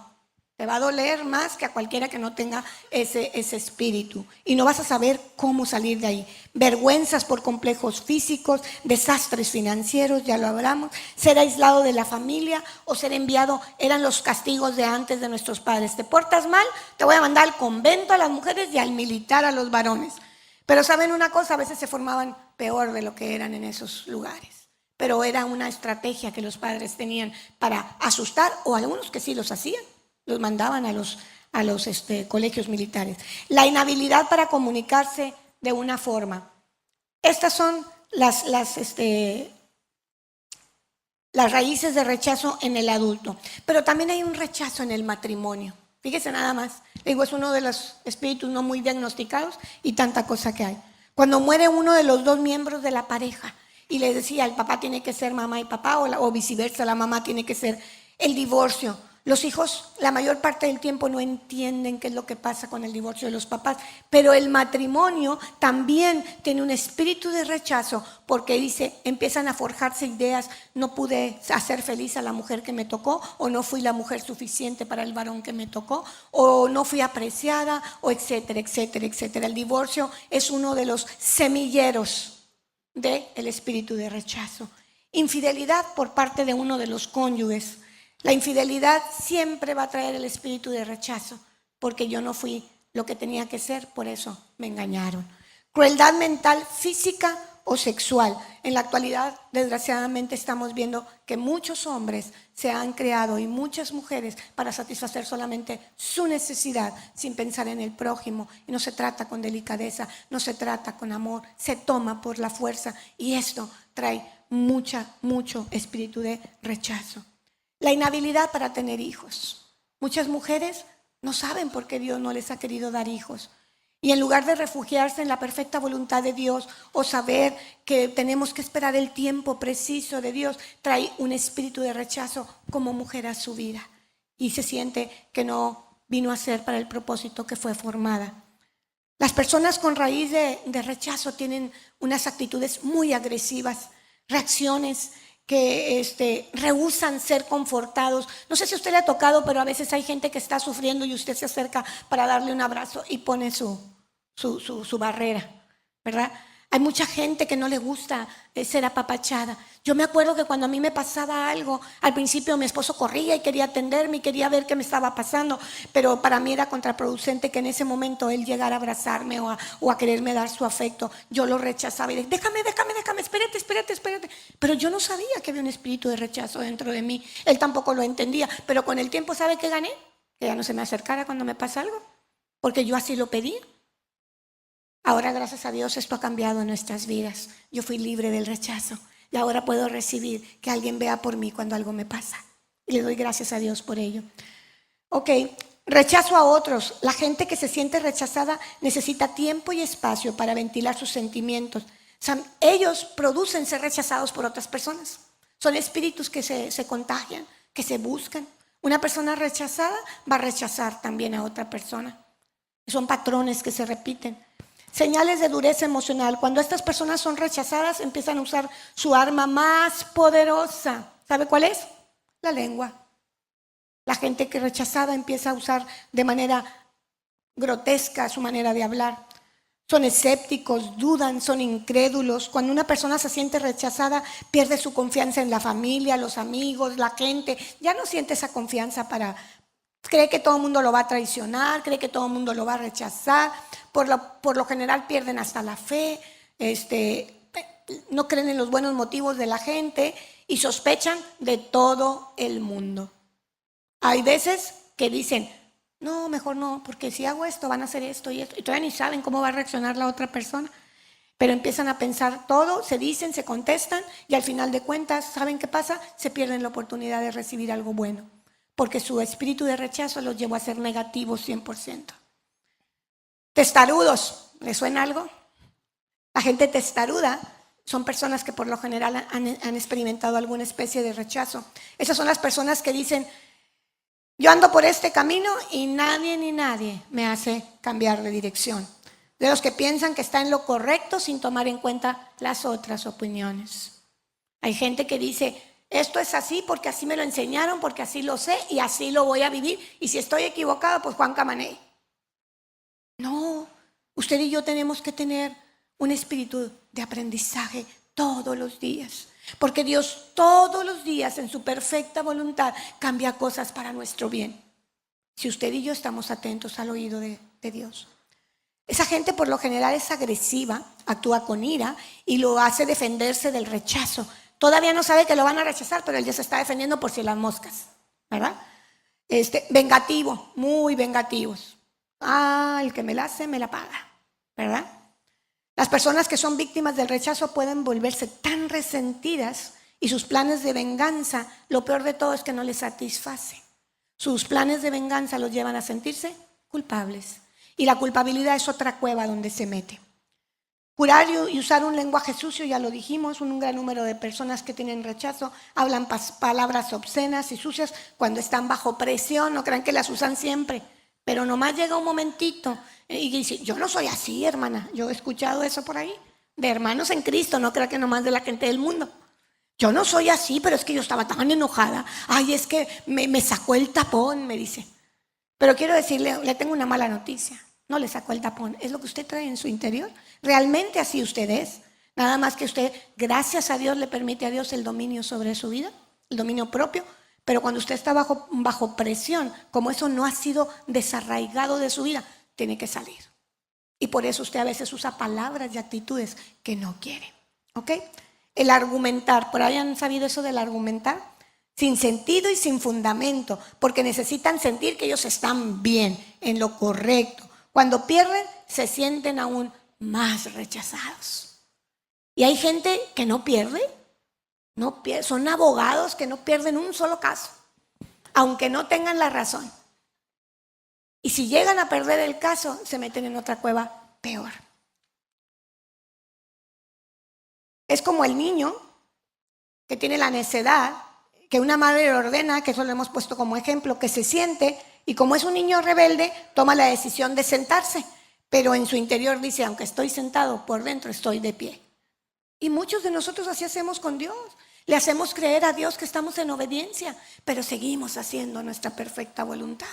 te va a doler más que a cualquiera que no tenga ese espíritu. Y no vas a saber cómo salir de ahí. Vergüenzas por complejos físicos, desastres financieros, ya lo hablamos. Ser aislado de la familia o ser enviado, eran los castigos de antes de nuestros padres. Te portas mal, te voy a mandar al convento a las mujeres y al militar a los varones. Pero saben una cosa, a veces se formaban peor de lo que eran en esos lugares. Pero era una estrategia que los padres tenían para asustar, o algunos que sí los hacían. Los mandaban a los colegios militares. La inhabilidad para comunicarse de una forma. Estas son las raíces de rechazo en el adulto. Pero también hay un rechazo en el matrimonio. Fíjese nada más. Digo, es uno de los espíritus no muy diagnosticados y tanta cosa que hay. Cuando muere uno de los 2 miembros de la pareja y le decía, el papá tiene que ser mamá y papá o viceversa, la mamá tiene que ser, el divorcio. Los hijos la mayor parte del tiempo no entienden qué es lo que pasa con el divorcio de los papás, pero el matrimonio también tiene un espíritu de rechazo porque dice, empiezan a forjarse ideas, no pude hacer feliz a la mujer que me tocó, o no fui la mujer suficiente para el varón que me tocó, o no fui apreciada, o etcétera, etcétera, etcétera. El divorcio es uno de los semilleros del espíritu de rechazo. Infidelidad por parte de uno de los cónyuges. La infidelidad siempre va a traer el espíritu de rechazo, porque yo no fui lo que tenía que ser, por eso me engañaron. Crueldad mental, física o sexual. En la actualidad, desgraciadamente, estamos viendo que muchos hombres se han creado y muchas mujeres para satisfacer solamente su necesidad sin pensar en el prójimo. Y no se trata con delicadeza, no se trata con amor, se toma por la fuerza y esto trae mucho espíritu de rechazo. La inhabilidad para tener hijos. Muchas mujeres no saben por qué Dios no les ha querido dar hijos. Y en lugar de refugiarse en la perfecta voluntad de Dios o saber que tenemos que esperar el tiempo preciso de Dios, trae un espíritu de rechazo como mujer a su vida. Y se siente que no vino a ser para el propósito que fue formada. Las personas con raíz de rechazo tienen unas actitudes muy agresivas, reacciones que rehúsan ser confortados. No sé si a usted le ha tocado, pero a veces hay gente que está sufriendo y usted se acerca para darle un abrazo y pone su barrera, ¿verdad? Hay mucha gente que no le gusta ser apapachada. Yo me acuerdo que cuando a mí me pasaba algo, al principio mi esposo corría y quería atenderme y quería ver qué me estaba pasando, pero para mí era contraproducente que en ese momento él llegara a abrazarme o a quererme dar su afecto. Yo lo rechazaba y decía, déjame, espérate. Pero yo no sabía que había un espíritu de rechazo dentro de mí. Él tampoco lo entendía, pero con el tiempo, ¿sabe qué gané? Que ya no se me acercara cuando me pasa algo, porque yo así lo pedí. Ahora, gracias a Dios, esto ha cambiado en nuestras vidas. Yo fui libre del rechazo y ahora puedo recibir que alguien vea por mí cuando algo me pasa. Y le doy gracias a Dios por ello. Ok, rechazo a otros. La gente que se siente rechazada necesita tiempo y espacio para ventilar sus sentimientos. O sea, ellos producen ser rechazados por otras personas. Son espíritus que se contagian, que se buscan. Una persona rechazada va a rechazar también a otra persona. Son patrones que se repiten. Señales de dureza emocional. Cuando estas personas son rechazadas, empiezan a usar su arma más poderosa. ¿Sabe cuál es? La lengua. La gente que es rechazada empieza a usar de manera grotesca su manera de hablar. Son escépticos, dudan, son incrédulos. Cuando una persona se siente rechazada, pierde su confianza en la familia, los amigos, la gente. Ya no siente esa confianza cree que todo el mundo lo va a traicionar, cree que todo el mundo lo va a rechazar. Por lo general pierden hasta la fe, no creen en los buenos motivos de la gente y sospechan de todo el mundo. Hay veces que dicen, no, mejor no, porque si hago esto van a hacer esto y esto. Y todavía ni saben cómo va a reaccionar la otra persona. Pero empiezan a pensar todo, se dicen, se contestan y al final de cuentas, ¿saben qué pasa? Se pierden la oportunidad de recibir algo bueno. Porque su espíritu de rechazo los llevó a ser negativos 100%. Testarudos, ¿les suena algo? La gente testaruda son personas que por lo general han experimentado alguna especie de rechazo. Esas son las personas que dicen, yo ando por este camino y nadie ni nadie me hace cambiar de dirección. De los que piensan que está en lo correcto sin tomar en cuenta las otras opiniones. Hay gente que dice, esto es así porque así me lo enseñaron, porque así lo sé y así lo voy a vivir. Y si estoy equivocado, pues Juan Camané. No, usted y yo tenemos que tener un espíritu de aprendizaje todos los días. Porque Dios todos los días en su perfecta voluntad cambia cosas para nuestro bien. Si usted y yo estamos atentos al oído de Dios. Esa gente por lo general es agresiva, actúa con ira y lo hace defenderse del rechazo. Todavía no sabe que lo van a rechazar, pero él ya se está defendiendo por si las moscas, ¿verdad? Vengativo, muy vengativos. El que me la hace, me la paga, ¿verdad? Las personas que son víctimas del rechazo pueden volverse tan resentidas y sus planes de venganza, lo peor de todo es que no les satisface. Sus planes de venganza los llevan a sentirse culpables. Y la culpabilidad es otra cueva donde se mete. Jurar y usar un lenguaje sucio, ya lo dijimos, un gran número de personas que tienen rechazo hablan palabras obscenas y sucias cuando están bajo presión, no crean que las usan siempre, pero nomás llega un momentito y dice, yo no soy así, hermana. Yo he escuchado eso por ahí, de hermanos en Cristo, no crean que nomás de la gente del mundo. Yo no soy así, pero es que yo estaba tan enojada. Ay, es que me sacó el tapón, me dice. Pero quiero decirle, le tengo una mala noticia. No le sacó el tapón, es lo que usted trae en su interior. Realmente así usted es. Nada más que usted, gracias a Dios, le permite a Dios el dominio sobre su vida, el dominio propio. Pero cuando usted está bajo presión, como eso no ha sido desarraigado de su vida, tiene que salir. Y por eso usted a veces usa palabras y actitudes que no quiere. ¿Ok? El argumentar, ¿por ahí han sabido eso del argumentar? Sin sentido y sin fundamento, porque necesitan sentir que ellos están bien, en lo correcto. Cuando pierden, se sienten aún más rechazados. Y hay gente que no pierde, son abogados que no pierden un solo caso, aunque no tengan la razón. Y si llegan a perder el caso, se meten en otra cueva peor. Es como el niño que tiene la necedad, que una madre le ordena, que eso lo hemos puesto como ejemplo, que se siente, y como es un niño rebelde, toma la decisión de sentarse, pero en su interior dice, aunque estoy sentado, por dentro estoy de pie. Y muchos de nosotros así hacemos con Dios. Le hacemos creer a Dios que estamos en obediencia, pero seguimos haciendo nuestra perfecta voluntad.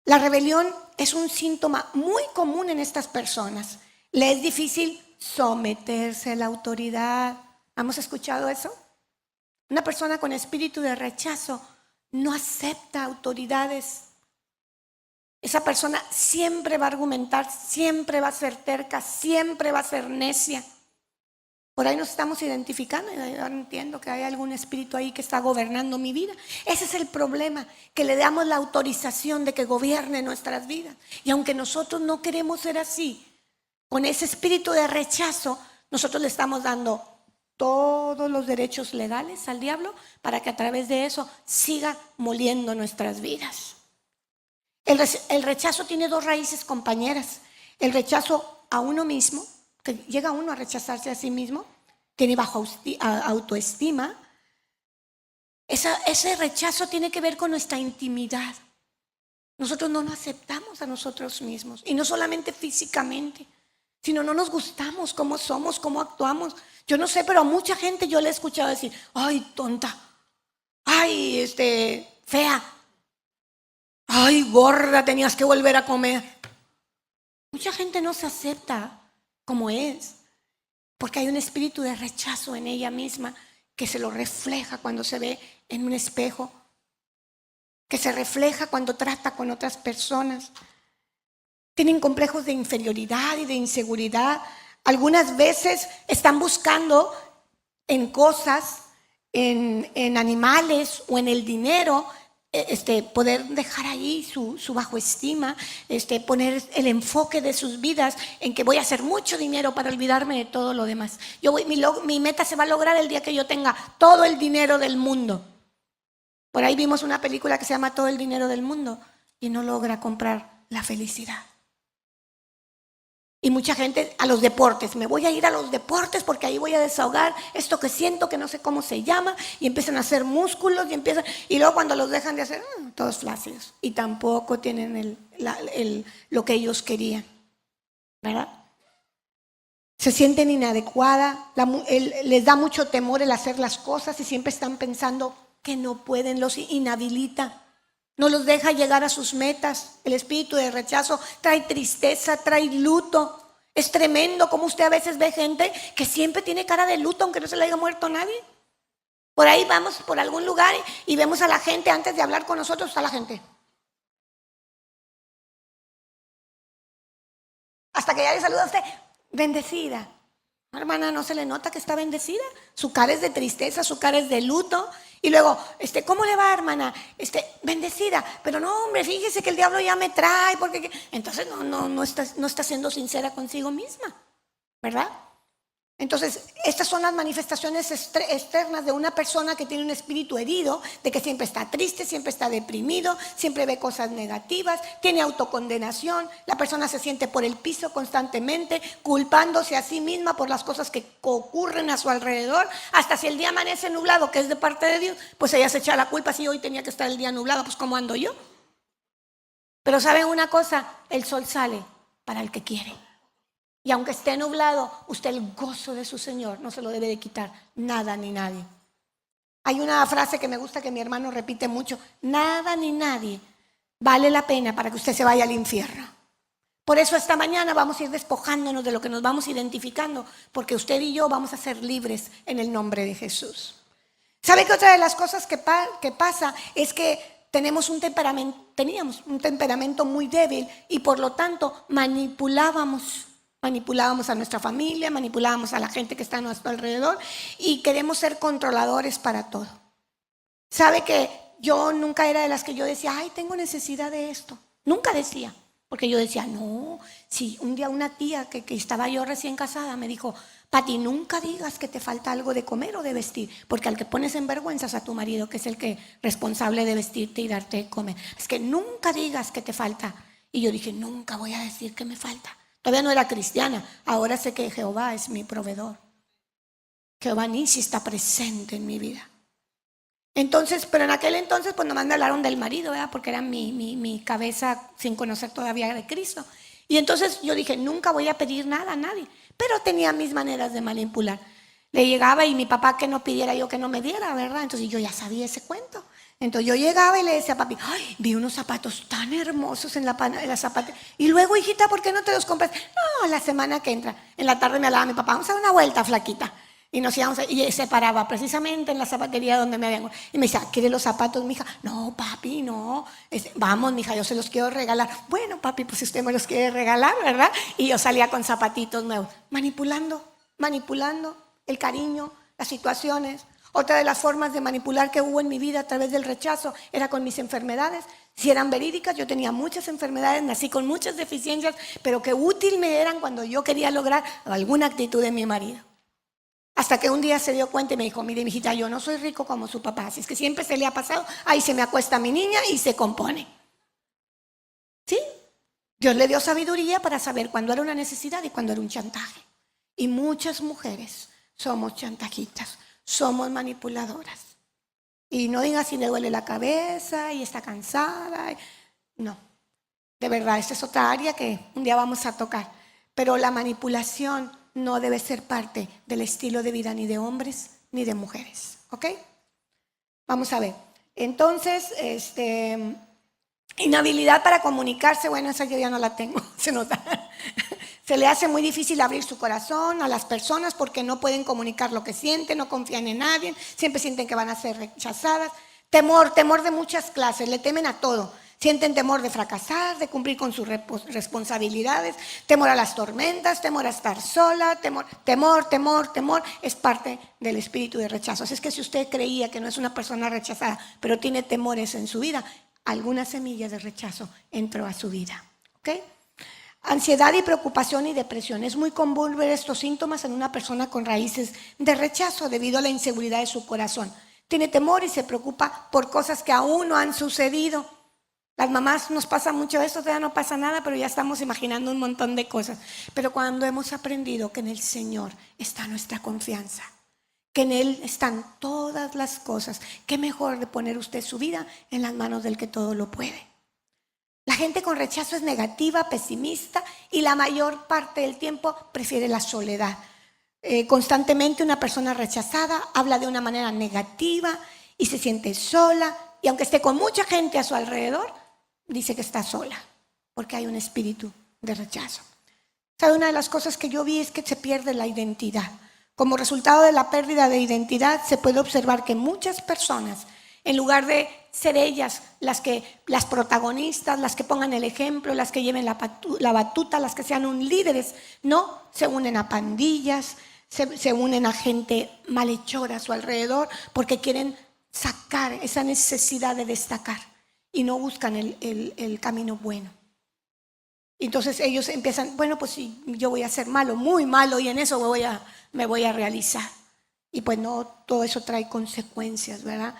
La rebelión es un síntoma muy común en estas personas. Le es difícil someterse a la autoridad. ¿Hemos escuchado eso? Una persona con espíritu de rechazo no acepta autoridades. Esa persona siempre va a argumentar, siempre va a ser terca, siempre va a ser necia. Por ahí nos estamos identificando y yo entiendo que hay algún espíritu ahí que está gobernando mi vida. Ese es el problema, que le damos la autorización de que gobierne nuestras vidas. Y aunque nosotros no queremos ser así, con ese espíritu de rechazo, nosotros le estamos dando todos los derechos legales al diablo para que a través de eso siga moliendo nuestras vidas. El rechazo tiene dos raíces compañeras. El rechazo a uno mismo, que llega uno a rechazarse a sí mismo, tiene baja autoestima. Ese rechazo tiene que ver con nuestra intimidad. Nosotros no nos aceptamos a nosotros mismos, y no solamente físicamente, sino no nos gustamos cómo somos, cómo actuamos. Yo no sé, pero a mucha gente yo le he escuchado decir, ay, tonta, ay, fea, ay, gorda, tenías que volver a comer. Mucha gente no se acepta como es, porque hay un espíritu de rechazo en ella misma que se lo refleja cuando se ve en un espejo, que se refleja cuando trata con otras personas. Tienen complejos de inferioridad y de inseguridad. Algunas veces están buscando en cosas, en animales o en el dinero, poder dejar ahí su bajoestima, poner el enfoque de sus vidas en que voy a hacer mucho dinero para olvidarme de todo lo demás. Mi meta se va a lograr el día que yo tenga todo el dinero del mundo. Por ahí vimos una película que se llama Todo el dinero del mundo y no logra comprar la felicidad. Y mucha gente a los deportes, me voy a ir a los deportes porque ahí voy a desahogar esto que siento, que no sé cómo se llama, y empiezan a hacer músculos y luego cuando los dejan de hacer, todos flácidos, y tampoco tienen lo que ellos querían, ¿verdad? Se sienten inadecuadas, les da mucho temor el hacer las cosas y siempre están pensando que no pueden, los inhabilita. No los deja llegar a sus metas. El espíritu de rechazo trae tristeza, trae luto. Es tremendo como usted a veces ve gente que siempre tiene cara de luto aunque no se le haya muerto nadie. Por ahí vamos por algún lugar y vemos a la gente antes de hablar con nosotros, está la gente. Hasta que ya le saluda a usted, bendecida. Hermana, no se le nota que está bendecida. Su cara es de tristeza, su cara es de luto. Y luego, ¿cómo le va, hermana? Bendecida. Pero no, hombre, fíjese que el diablo ya me trae. Entonces no está siendo sincera consigo misma, ¿verdad? Entonces, estas son las manifestaciones externas de una persona que tiene un espíritu herido, de que siempre está triste, siempre está deprimido, siempre ve cosas negativas, tiene autocondenación, la persona se siente por el piso constantemente, culpándose a sí misma por las cosas que ocurren a su alrededor, hasta si el día amanece nublado, que es de parte de Dios, pues ella se echa la culpa, si hoy tenía que estar el día nublado, pues ¿cómo ando yo? Pero ¿saben una cosa? El sol sale para el que quiere. Y aunque esté nublado, usted el gozo de su Señor no se lo debe de quitar nada ni nadie. Hay una frase que me gusta que mi hermano repite mucho: nada ni nadie vale la pena para que usted se vaya al infierno. Por eso esta mañana vamos a ir despojándonos de lo que nos vamos identificando, porque usted y yo vamos a ser libres en el nombre de Jesús. ¿Sabe que otra de las cosas que pasa es que teníamos un temperamento muy débil y por lo tanto manipulábamos a nuestra familia, manipulábamos a la gente que está a nuestro alrededor y queremos ser controladores para todo. ¿Sabe que yo nunca era de las que yo decía, ay, tengo necesidad de esto? Nunca decía, porque yo decía, no. Si un día una tía que estaba yo recién casada me dijo, Pati, nunca digas que te falta algo de comer o de vestir, porque al que pones en vergüenza es a tu marido, que es el que responsable de vestirte y darte de comer. Es que nunca digas que te falta. Y yo dije, nunca voy a decir que me falta. Todavía no era cristiana, ahora sé que Jehová es mi proveedor. Jehová Nisi está presente en mi vida. Entonces, pero en aquel entonces pues nomás me hablaron del marido, ¿verdad? Porque era mi cabeza sin conocer todavía de Cristo. Y entonces yo dije, nunca voy a pedir nada a nadie, pero tenía mis maneras de manipular. Le llegaba y mi papá que no pidiera, yo que no me diera, ¿verdad? Entonces yo ya sabía ese cuento. Entonces yo llegaba y le decía a papi, ay, vi unos zapatos tan hermosos en la zapatería. Y luego, hijita, ¿por qué no te los compras? No, la semana que entra. En la tarde me hablaba mi papá, vamos a dar una vuelta, flaquita. Y nos íbamos, y se paraba precisamente en la zapatería donde me habían. Y me decía, ¿quiere los zapatos, mija? No, papi, no. Vamos, mija, yo se los quiero regalar. Bueno, papi, pues si usted me los quiere regalar, ¿verdad? Y yo salía con zapatitos nuevos, manipulando el cariño, las situaciones. Otra de las formas de manipular que hubo en mi vida a través del rechazo era con mis enfermedades. Si eran verídicas, yo tenía muchas enfermedades, nací con muchas deficiencias, pero que útil me eran cuando yo quería lograr alguna actitud de mi marido. Hasta que un día se dio cuenta y me dijo, mire, mijita, yo no soy rico como su papá, así es que siempre se le ha pasado, ahí se me acuesta mi niña y se compone. ¿Sí? Dios le dio sabiduría para saber cuándo era una necesidad y cuándo era un chantaje. Y muchas mujeres somos chantajistas. Somos manipuladoras. Y no digas si le duele la cabeza y está cansada. No, de verdad, esta es otra área que un día vamos a tocar. Pero la manipulación no debe ser parte del estilo de vida ni de hombres ni de mujeres. ¿Ok? Vamos a ver. Entonces, inhabilidad para comunicarse, bueno, esa yo ya no la tengo, se nota. Se le hace muy difícil abrir su corazón a las personas porque no pueden comunicar lo que sienten, no confían en nadie, siempre sienten que van a ser rechazadas. Temor de muchas clases, le temen a todo. Sienten temor de fracasar, de cumplir con sus responsabilidades, temor a las tormentas, temor a estar sola, temor, es parte del espíritu de rechazo. Así es que si usted creía que no es una persona rechazada, pero tiene temores en su vida, alguna semilla de rechazo entró a su vida. ¿Ok? Ansiedad y preocupación y depresión. Es muy común ver estos síntomas en una persona con raíces de rechazo debido a la inseguridad de su corazón. Tiene temor y se preocupa por cosas que aún no han sucedido. Las mamás nos pasa mucho esto, todavía no pasa nada, pero ya estamos imaginando un montón de cosas. Pero cuando hemos aprendido que en el Señor está nuestra confianza, que en Él están todas las cosas, qué mejor de poner usted su vida en las manos del que todo lo puede. La gente con rechazo es negativa, pesimista y la mayor parte del tiempo prefiere la soledad. Constantemente una persona rechazada habla de una manera negativa y se siente sola y aunque esté con mucha gente a su alrededor, dice que está sola porque hay un espíritu de rechazo. ¿Sabe? Una de las cosas que yo vi es que se pierde la identidad. Como resultado de la pérdida de identidad se puede observar que muchas personas, en lugar de ser ellas las protagonistas, las que pongan el ejemplo, las que lleven la batuta, las que sean un líderes, no, se unen a pandillas, se unen a gente malhechora a su alrededor porque quieren sacar esa necesidad de destacar y no buscan el camino bueno. Entonces ellos empiezan, bueno, pues sí, yo voy a ser malo, muy malo, y en eso me voy a realizar. Y pues no, todo eso trae consecuencias, ¿verdad?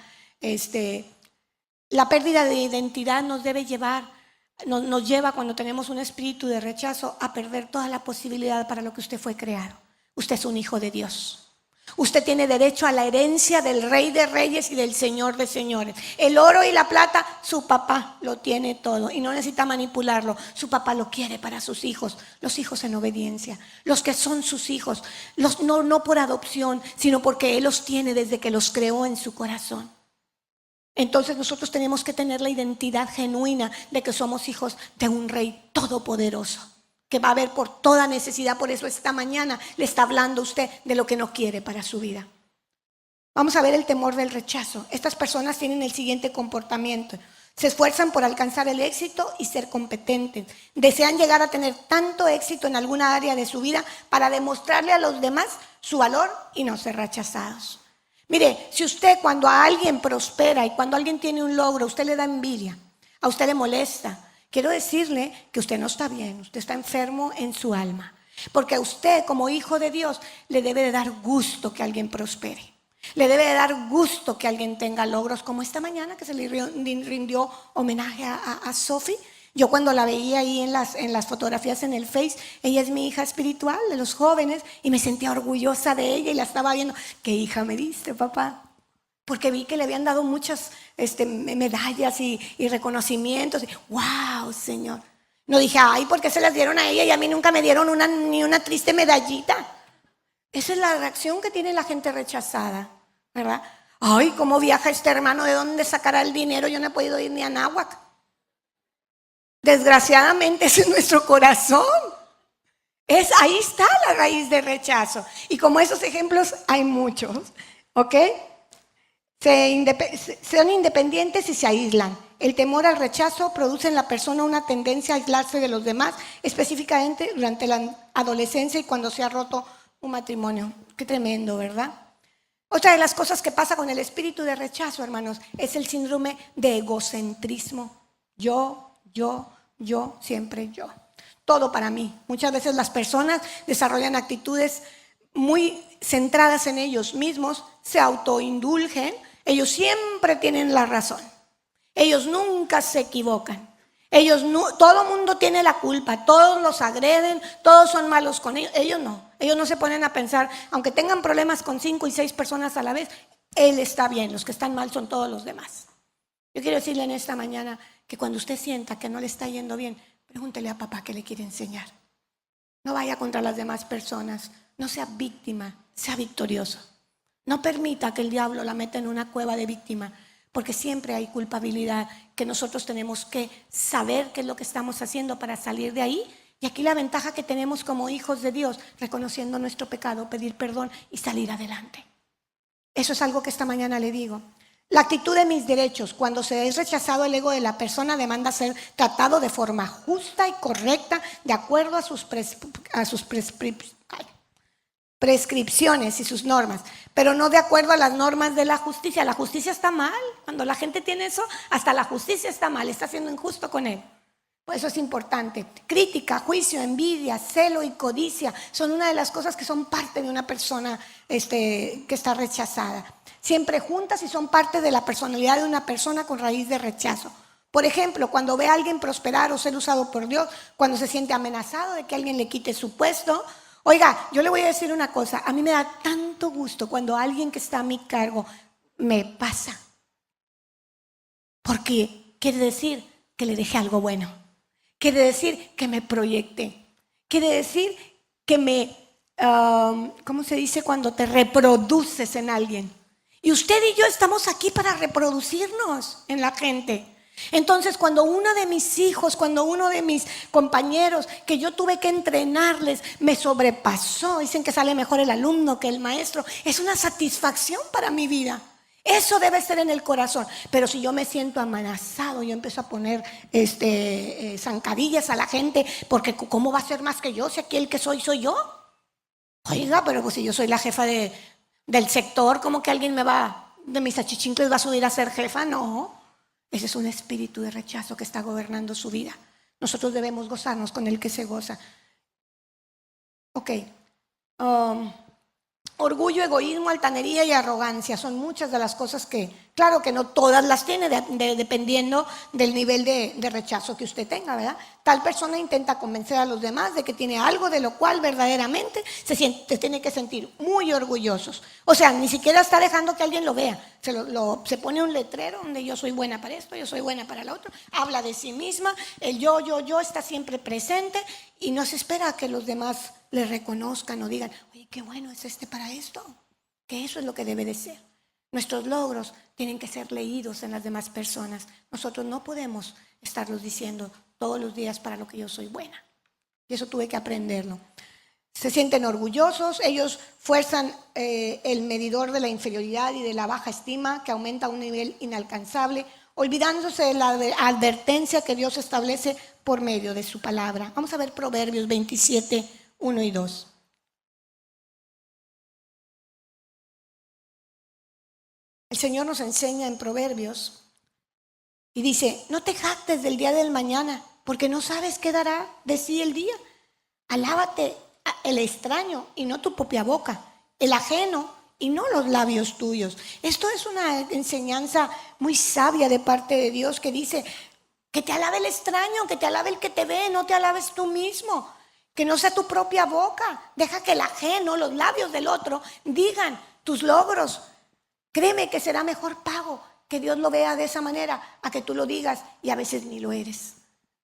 La pérdida de identidad nos lleva cuando tenemos un espíritu de rechazo a perder toda la posibilidad para lo que usted fue creado. Usted es un hijo de Dios. Usted tiene derecho a la herencia del Rey de Reyes y del Señor de Señores. El oro y la plata, su papá lo tiene todo y no necesita manipularlo. Su papá lo quiere para sus hijos, los hijos en obediencia, los que son sus hijos, no por adopción, sino porque Él los tiene desde que los creó en su corazón. Entonces nosotros tenemos que tener la identidad genuina de que somos hijos de un Rey todopoderoso, que va a ver por toda necesidad. Por eso esta mañana le está hablando usted de lo que no quiere para su vida. Vamos a ver el temor del rechazo. Estas personas tienen el siguiente comportamiento. Se esfuerzan por alcanzar el éxito y ser competentes. Desean llegar a tener tanto éxito en alguna área de su vida para demostrarle a los demás su valor y no ser rechazados. Mire, si usted cuando a alguien prospera y cuando alguien tiene un logro, usted le da envidia, a usted le molesta, quiero decirle que usted no está bien, usted está enfermo en su alma. Porque a usted como hijo de Dios le debe de dar gusto que alguien prospere. Le debe de dar gusto que alguien tenga logros, como esta mañana que se le rindió homenaje a Sophie. Yo cuando la veía ahí en las fotografías en el Face, ella es mi hija espiritual de los jóvenes y me sentía orgullosa de ella y la estaba viendo. ¿Qué hija me diste, papá? Porque vi que le habían dado muchas medallas y reconocimientos. ¡Wow, Señor! No dije, ay, ¿por qué se las dieron a ella y a mí nunca me dieron ni una triste medallita? Esa es la reacción que tiene la gente rechazada, ¿verdad? Ay, ¿cómo viaja este hermano? ¿De dónde sacará el dinero? Yo no he podido ir ni a Náhuac. Desgraciadamente ese es nuestro corazón. Ahí está la raíz de rechazo. Y como esos ejemplos hay muchos, ¿ok? Son independientes y se aíslan. El temor al rechazo produce en la persona una tendencia a aislarse de los demás, específicamente durante la adolescencia y cuando se ha roto un matrimonio. Qué tremendo, ¿verdad? Otra de las cosas que pasa con el espíritu de rechazo, hermanos, es el síndrome de egocentrismo. Yo, siempre yo. Todo para mí. Muchas veces las personas desarrollan actitudes muy centradas en ellos mismos, se autoindulgen, ellos siempre tienen la razón. Ellos nunca se equivocan. Todo el mundo tiene la culpa, todos los agreden, todos son malos con ellos. Ellos no se ponen a pensar, aunque tengan problemas con 5 y 6 personas a la vez, él está bien, los que están mal son todos los demás. Yo quiero decirle en esta mañana que cuando usted sienta que no le está yendo bien, pregúntele a papá qué le quiere enseñar. No vaya contra las demás personas, no sea víctima, sea victorioso. No permita que el diablo la meta en una cueva de víctima, porque siempre hay culpabilidad que nosotros tenemos que saber qué es lo que estamos haciendo para salir de ahí. Y aquí la ventaja que tenemos como hijos de Dios, reconociendo nuestro pecado, pedir perdón y salir adelante. Eso es algo que esta mañana le digo. La actitud de mis derechos, cuando se es rechazado el ego de la persona, demanda ser tratado de forma justa y correcta, de acuerdo a sus prescripciones y sus normas, pero no de acuerdo a las normas de la justicia. La justicia está mal. Cuando la gente tiene eso, hasta la justicia está mal, está siendo injusto con él. Por eso es importante. Crítica, juicio, envidia, celo y codicia son una de las cosas que son parte de una persona que está rechazada. Siempre juntas y son parte de la personalidad de una persona con raíz de rechazo. Por ejemplo, cuando ve a alguien prosperar o ser usado por Dios, cuando se siente amenazado de que alguien le quite su puesto. Oiga, yo le voy a decir una cosa, a mí me da tanto gusto cuando alguien que está a mi cargo me pasa. Porque quiere decir que le dejé algo bueno. Quiere decir que me proyecté. Quiere decir que ¿cómo se dice cuando te reproduces en alguien? Y usted y yo estamos aquí para reproducirnos en la gente. Entonces, cuando uno de mis hijos, cuando uno de mis compañeros, que yo tuve que entrenarles, me sobrepasó, dicen que sale mejor el alumno que el maestro, es una satisfacción para mi vida. Eso debe ser en el corazón. Pero si yo me siento amenazado, yo empiezo a poner zancadillas a la gente, porque ¿cómo va a ser más que yo si aquí el que soy yo? Oiga, pero pues si yo soy la jefa del sector, ¿cómo que alguien de mis achichincles va a subir a ser jefa? No. Ese es un espíritu de rechazo que está gobernando su vida. Nosotros debemos gozarnos con el que se goza. Ok. Orgullo, egoísmo, altanería y arrogancia son muchas de las cosas que, claro que no todas las tiene, dependiendo del nivel de rechazo que usted tenga, ¿verdad? Tal persona intenta convencer a los demás de que tiene algo de lo cual verdaderamente se tiene que sentir muy orgullosos. O sea, ni siquiera está dejando que alguien lo vea. Se pone un letrero donde yo soy buena para esto, yo soy buena para lo otro. Habla de sí misma, el yo está siempre presente y no se espera a que los demás le reconozcan o digan, oye, qué bueno es este para esto. Que eso es lo que debe de ser. Nuestros logros tienen que ser leídos en las demás personas. Nosotros no podemos estarlos diciendo todos los días para lo que yo soy buena. Y eso tuve que aprenderlo. Se sienten orgullosos, ellos fuerzan el medidor de la inferioridad y de la baja estima que aumenta a un nivel inalcanzable, olvidándose de la advertencia que Dios establece por medio de su palabra. Vamos a ver Proverbios 27, 1 y 2. El Señor nos enseña en Proverbios y dice, no te jactes del día del mañana, porque no sabes qué dará de sí el día. Alábate el extraño y no tu propia boca, el ajeno y no los labios tuyos. Esto es una enseñanza muy sabia de parte de Dios que dice que te alabe el extraño, que te alabe el que te ve, no te alabes tú mismo, que no sea tu propia boca. Deja que el ajeno, los labios del otro digan tus logros. Créeme que será mejor pago que Dios lo vea de esa manera a que tú lo digas y a veces ni lo eres.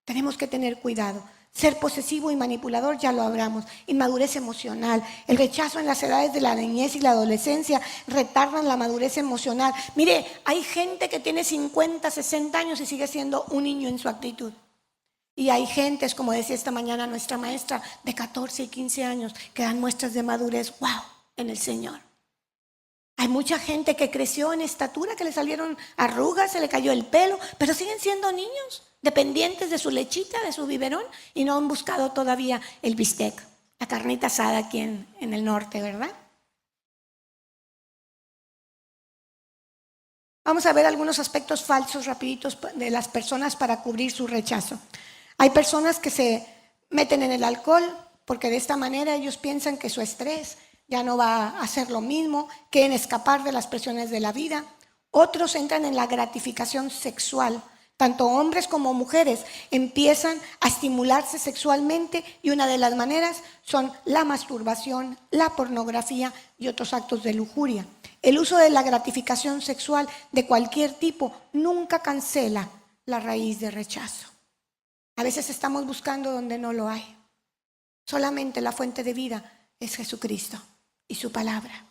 Tenemos que tener cuidado. Ser posesivo y manipulador ya lo hablamos. Inmadurez emocional. El rechazo en las edades de la niñez y la adolescencia retardan la madurez emocional. Mire, hay gente que tiene 50, 60 años y sigue siendo un niño en su actitud. Y hay gentes, como decía esta mañana nuestra maestra, de 14 y 15 años que dan muestras de madurez, wow, en el Señor. Hay mucha gente que creció en estatura, que le salieron arrugas, se le cayó el pelo, pero siguen siendo niños, dependientes de su lechita, de su biberón, y no han buscado todavía el bistec, la carnita asada aquí en el norte, ¿verdad? Vamos a ver algunos aspectos falsos rapiditos de las personas para cubrir su rechazo. Hay personas que se meten en el alcohol porque de esta manera ellos piensan que su estrés ya no va a ser lo mismo, quieren escapar de las presiones de la vida. Otros entran en la gratificación sexual. Tanto hombres como mujeres empiezan a estimularse sexualmente y una de las maneras son la masturbación, la pornografía y otros actos de lujuria. El uso de la gratificación sexual de cualquier tipo nunca cancela la raíz de rechazo. A veces estamos buscando donde no lo hay. Solamente la fuente de vida es Jesucristo y su palabra.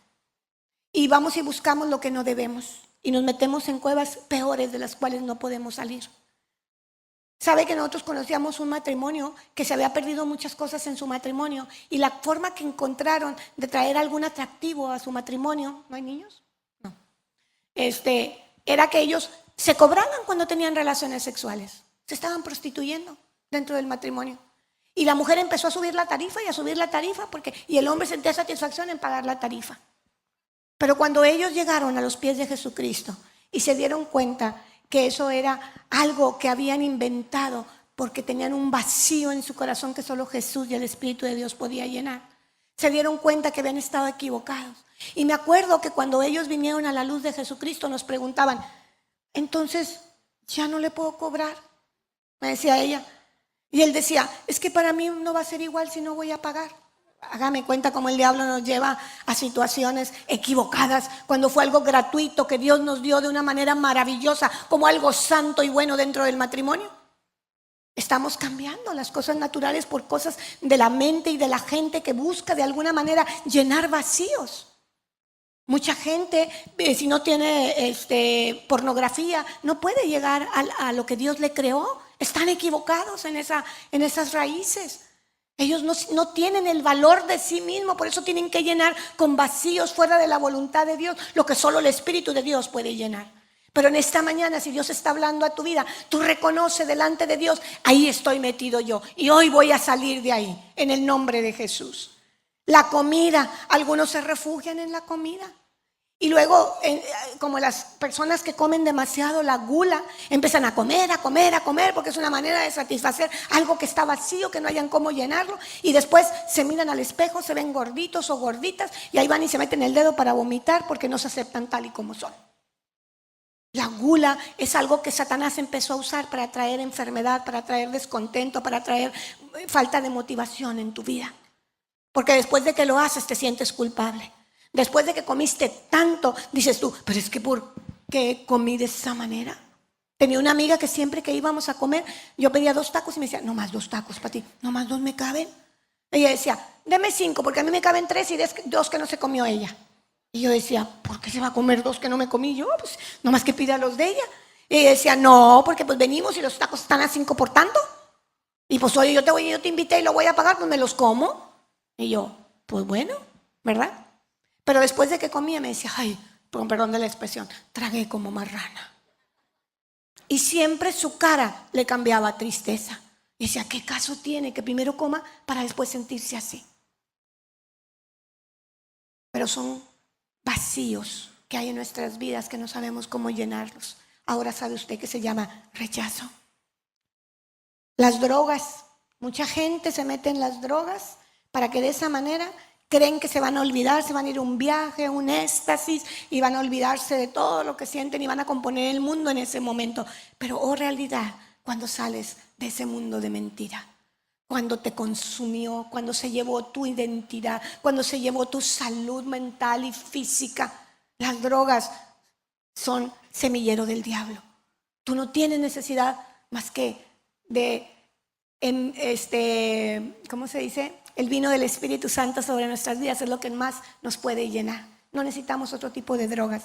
Y vamos y buscamos lo que no debemos y nos metemos en cuevas peores de las cuales no podemos salir. Sabe que nosotros conocíamos un matrimonio que se había perdido muchas cosas en su matrimonio y la forma que encontraron de traer algún atractivo a su matrimonio, ¿no hay niños? No. Era que ellos se cobraban cuando tenían relaciones sexuales. Se estaban prostituyendo dentro del matrimonio. Y la mujer empezó a subir la tarifa y a subir la tarifa y el hombre sentía satisfacción en pagar la tarifa. Pero cuando ellos llegaron a los pies de Jesucristo y se dieron cuenta que eso era algo que habían inventado porque tenían un vacío en su corazón que solo Jesús y el Espíritu de Dios podía llenar, se dieron cuenta que habían estado equivocados. Y me acuerdo que cuando ellos vinieron a la luz de Jesucristo nos preguntaban, entonces, ¿ya no le puedo cobrar? Me decía ella. Y él decía, es que para mí no va a ser igual si no voy a pagar. Hágame cuenta cómo el diablo nos lleva a situaciones equivocadas cuando fue algo gratuito que Dios nos dio de una manera maravillosa, como algo santo y bueno dentro del matrimonio. Estamos cambiando las cosas naturales por cosas de la mente y de la gente que busca de alguna manera llenar vacíos. Mucha gente, si no tiene pornografía, no puede llegar a lo que Dios le creó. Están equivocados en esas raíces. Ellos no tienen el valor de sí mismos, por eso tienen que llenar con vacíos fuera de la voluntad de Dios, lo que solo el Espíritu de Dios puede llenar. Pero en esta mañana, si Dios está hablando a tu vida, tú reconoces delante de Dios, ahí estoy metido yo y hoy voy a salir de ahí, en el nombre de Jesús. La comida, algunos se refugian en la comida Y luego, como las personas que comen demasiado, la gula, empiezan a comer, porque es una manera de satisfacer algo que está vacío, que no hayan cómo llenarlo. Y después se miran al espejo, se ven gorditos o gorditas, y ahí van y se meten el dedo para vomitar porque no se aceptan tal y como son. La gula es algo que Satanás empezó a usar para traer enfermedad, para traer descontento, para traer falta de motivación en tu vida. Porque después de que lo haces te sientes culpable. Después de que comiste tanto, dices tú, pero es que ¿por qué comí de esa manera? Tenía una amiga que siempre que íbamos a comer, yo pedía 2 tacos y me decía, no más 2 tacos para ti, no más 2 me caben. Ella decía, deme 5 porque a mí me caben 3 y 2 que no se comió ella. Y yo decía, ¿por qué se va a comer 2 que no me comí yo? Pues nomás que pida los de ella. Y ella decía, no, porque pues venimos y los tacos están a 5 por tanto. Y pues oye, yo te invité y lo voy a pagar, pues me los como. Y yo, pues bueno, ¿verdad? Pero después de que comía me decía, ay, con perdón de la expresión, tragué como marrana. Y siempre su cara le cambiaba a tristeza. Y decía, ¿qué caso tiene que primero coma para después sentirse así? Pero son vacíos que hay en nuestras vidas que no sabemos cómo llenarlos. Ahora sabe usted que se llama rechazo. Las drogas, mucha gente se mete en las drogas para que de esa manera creen que se van a olvidar, se van a ir a un viaje, un éxtasis y van a olvidarse de todo lo que sienten y van a componer el mundo en ese momento. Pero realidad, cuando sales de ese mundo de mentira, cuando te consumió, cuando se llevó tu identidad, cuando se llevó tu salud mental y física, las drogas son semillero del diablo. Tú no tienes necesidad más que de, ¿cómo se dice? El vino del Espíritu Santo sobre nuestras vidas es lo que más nos puede llenar. No necesitamos otro tipo de drogas.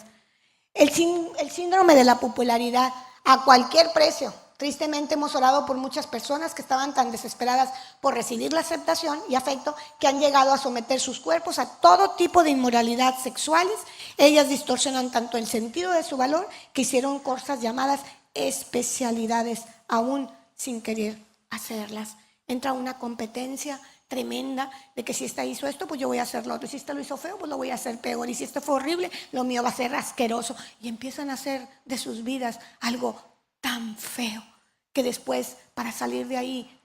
El síndrome de la popularidad a cualquier precio. Tristemente hemos orado por muchas personas que estaban tan desesperadas por recibir la aceptación y afecto que han llegado a someter sus cuerpos a todo tipo de inmoralidad sexuales. Ellas distorsionan tanto el sentido de su valor que hicieron cosas llamadas especialidades aún sin querer hacerlas. Entra una competencia tremenda de que si esta hizo esto, pues yo voy a hacer lo otro. Y si esta lo hizo feo, pues lo voy a hacer peor. Y si esto fue horrible, lo mío va a ser asqueroso. Y empiezan a hacer de sus vidas algo tan feo que después, para salir de ahí,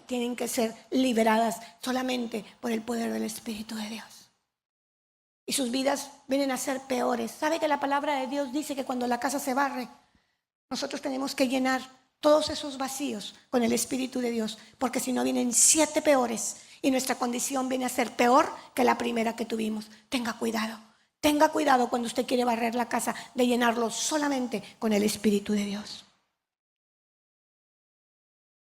tienen que ser liberadas solamente por el poder del Espíritu de Dios. Y sus vidas vienen a ser peores. ¿Sabe que la palabra de Dios dice que cuando la casa se barre, nosotros tenemos que llenar todos esos vacíos con el Espíritu de Dios? Porque si no, vienen 7 peores y nuestra condición viene a ser peor que la primera que tuvimos. Tenga cuidado cuando usted quiere barrer la casa de llenarlo solamente con el Espíritu de Dios.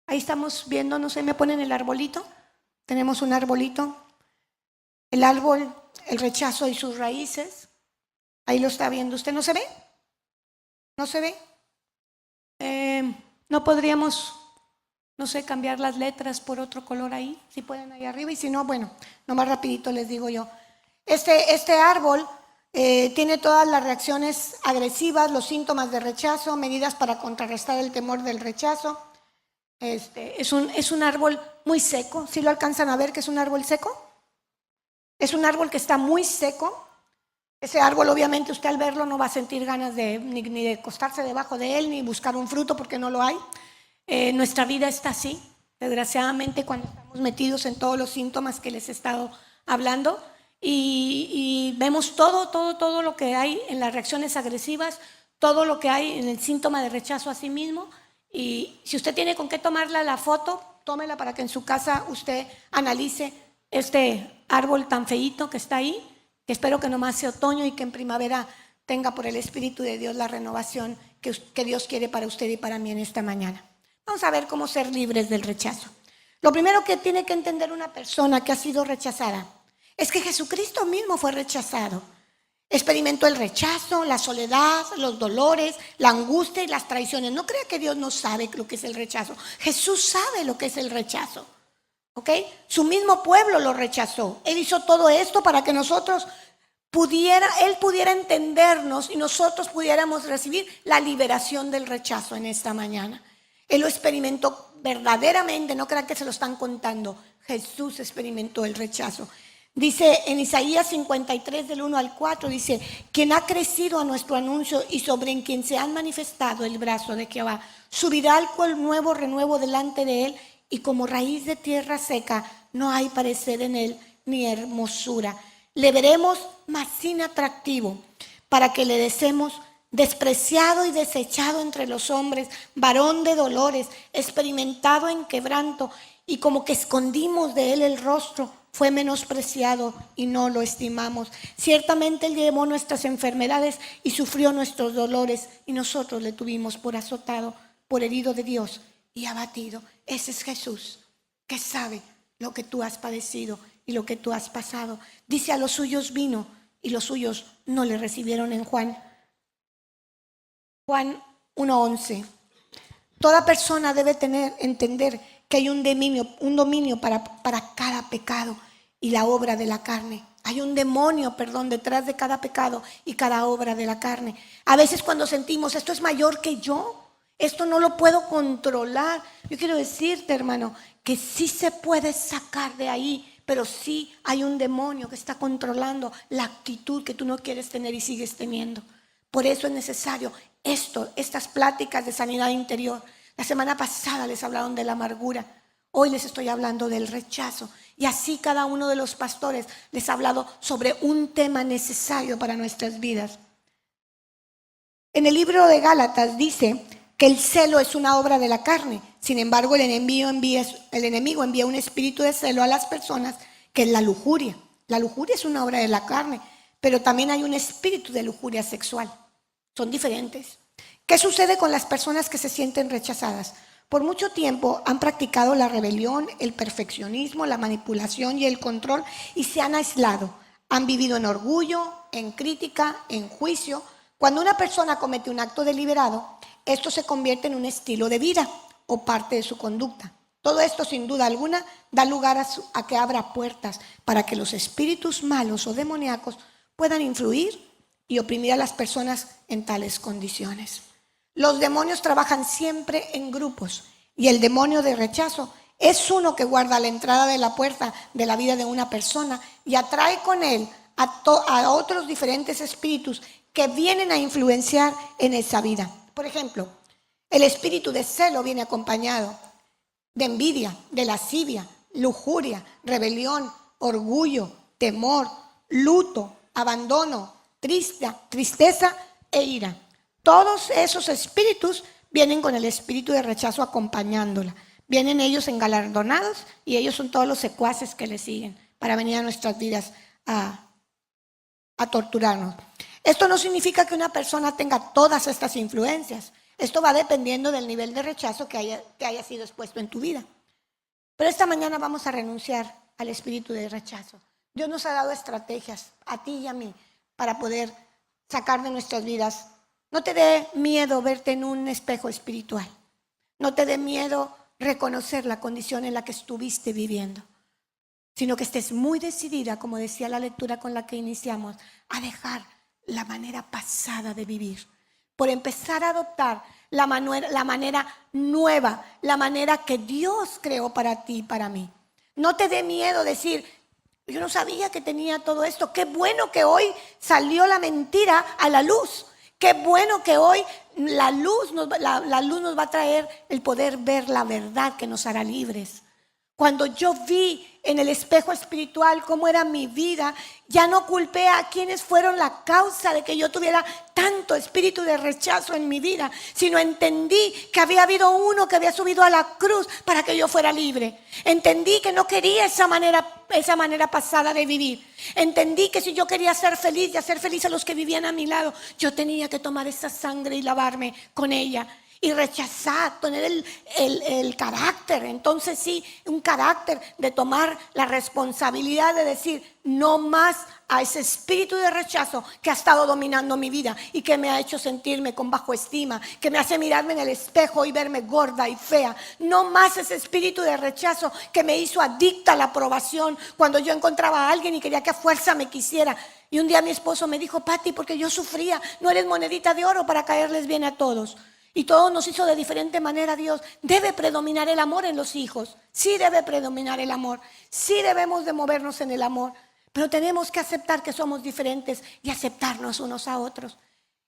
Ahí estamos viendo, no sé, me ponen el arbolito. Tenemos un arbolito. El árbol, el rechazo y sus raíces. Ahí lo está viendo usted. ¿No se ve? ¿No se ve? No podríamos, no sé, cambiar las letras por otro color ahí, si pueden ahí arriba, y si no, bueno, nomás rapidito les digo yo. Este árbol tiene todas las reacciones agresivas, los síntomas de rechazo, medidas para contrarrestar el temor del rechazo. Es un árbol muy seco. ¿Sí lo alcanzan a ver que es un árbol seco? Es un árbol que está muy seco. Ese árbol, obviamente, usted al verlo no va a sentir ganas ni de acostarse debajo de él, ni buscar un fruto porque no lo hay. Nuestra vida está así, desgraciadamente, cuando estamos metidos en todos los síntomas que les he estado hablando y vemos todo lo que hay en las reacciones agresivas, todo lo que hay en el síntoma de rechazo a sí mismo. Y si usted tiene con qué tomarla la foto, tómela para que en su casa usted analice este árbol tan feíto que está ahí, que espero que nomás sea otoño y que en primavera tenga por el Espíritu de Dios la renovación que Dios quiere para usted y para mí en esta mañana. Vamos a ver cómo ser libres del rechazo. Lo primero que tiene que entender una persona que ha sido rechazada es que Jesucristo mismo fue rechazado. Experimentó el rechazo, la soledad, los dolores, la angustia y las traiciones. No crea que Dios no sabe lo que es el rechazo. Jesús sabe lo que es el rechazo. ¿Ok? Su mismo pueblo lo rechazó. Él hizo todo esto para que nosotros Él pudiera entendernos y nosotros pudiéramos recibir la liberación del rechazo en esta mañana. Él lo experimentó verdaderamente, no crean que se lo están contando. Jesús experimentó el rechazo. Dice en Isaías 53 del 1 al 4, dice, quien ha crecido a nuestro anuncio y sobre quien se ha manifestado el brazo de Jehová, subirá al cual nuevo renuevo delante de él y como raíz de tierra seca no hay parecer en él ni hermosura. Le veremos más sin atractivo para que le deseemos despreciado y desechado entre los hombres, varón de dolores, experimentado en quebranto y como que escondimos de él el rostro. Fue menospreciado y no lo estimamos. Ciertamente él llevó nuestras enfermedades y sufrió nuestros dolores y nosotros le tuvimos por azotado, por herido de Dios y abatido. Ese es Jesús, que sabe lo que tú has padecido y lo que tú has pasado. Dice, a los suyos vino y los suyos no le recibieron en Juan 1:11. Toda persona debe entender que hay un dominio para cada pecado y la obra de la carne. Hay un demonio, detrás de cada pecado y cada obra de la carne. A veces cuando sentimos, esto es mayor que yo, esto no lo puedo controlar. Yo quiero decirte, hermano, que sí se puede sacar de ahí, pero sí hay un demonio que está controlando la actitud que tú no quieres tener y sigues teniendo. Por eso es necesario estas pláticas de sanidad interior. La semana pasada les hablaron de la amargura. Hoy les estoy hablando del rechazo. Y así cada uno de los pastores les ha hablado sobre un tema necesario para nuestras vidas. En el libro de Gálatas dice que el celo es una obra de la carne. Sin embargo, el enemigo envía un espíritu de celo a las personas, que es la lujuria. La lujuria es una obra de la carne, pero también hay un espíritu de lujuria sexual. Son diferentes. ¿Qué sucede con las personas que se sienten rechazadas? Por mucho tiempo han practicado la rebelión, el perfeccionismo, la manipulación y el control y se han aislado. Han vivido en orgullo, en crítica, en juicio. Cuando una persona comete un acto deliberado, esto se convierte en un estilo de vida o parte de su conducta. Todo esto, sin duda alguna, da lugar a que abra puertas para que los espíritus malos o demoníacos puedan influir y oprimir a las personas en tales condiciones. Los demonios trabajan siempre en grupos y el demonio de rechazo es uno que guarda la entrada de la puerta de la vida de una persona y atrae con él a otros diferentes espíritus que vienen a influenciar en esa vida. Por ejemplo, el espíritu de celo viene acompañado de envidia, de lascivia, lujuria, rebelión, orgullo, temor, luto, abandono, tristeza e ira. Todos esos espíritus vienen con el espíritu de rechazo acompañándola. Vienen ellos engalardonados y ellos son todos los secuaces que le siguen para venir a nuestras vidas a torturarnos. Esto no significa que una persona tenga todas estas influencias. Esto va dependiendo del nivel de rechazo que haya sido expuesto en tu vida. Pero esta mañana vamos a renunciar al espíritu de rechazo. Dios nos ha dado estrategias a ti y a mí para poder sacar de nuestras vidas. No te dé miedo verte en un espejo espiritual. No te dé miedo reconocer la condición en la que estuviste viviendo, sino que estés muy decidida, como decía la lectura con la que iniciamos, a dejar la manera pasada de vivir, por empezar a adoptar la manera nueva, la manera que Dios creó para ti y para mí. No te dé miedo decir, yo no sabía que tenía todo esto. Qué bueno que hoy salió la mentira a la luz. Qué bueno que hoy la luz nos va a traer el poder ver la verdad que nos hará libres. Cuando yo vi en el espejo espiritual cómo era mi vida, ya no culpé a quienes fueron la causa de que yo tuviera tanto espíritu de rechazo en mi vida, sino entendí que había habido uno que había subido a la cruz para que yo fuera libre. Entendí que no quería esa manera pasada de vivir. Entendí que si yo quería ser feliz y hacer feliz a los que vivían a mi lado, yo tenía que tomar esa sangre y lavarme con ella. Y rechazar, tener el carácter, entonces sí, un carácter de tomar la responsabilidad de decir no más a ese espíritu de rechazo que ha estado dominando mi vida y que me ha hecho sentirme con bajo estima, que me hace mirarme en el espejo y verme gorda y fea. No más ese espíritu de rechazo que me hizo adicta a la aprobación cuando yo encontraba a alguien y quería que a fuerza me quisiera. Y un día mi esposo me dijo, Pati, porque yo sufría, no eres monedita de oro para caerles bien a todos. Y todo nos hizo de diferente manera Dios. Debe predominar el amor en los hijos. Sí debe predominar el amor. Sí debemos de movernos en el amor. Pero tenemos que aceptar que somos diferentes y aceptarnos unos a otros.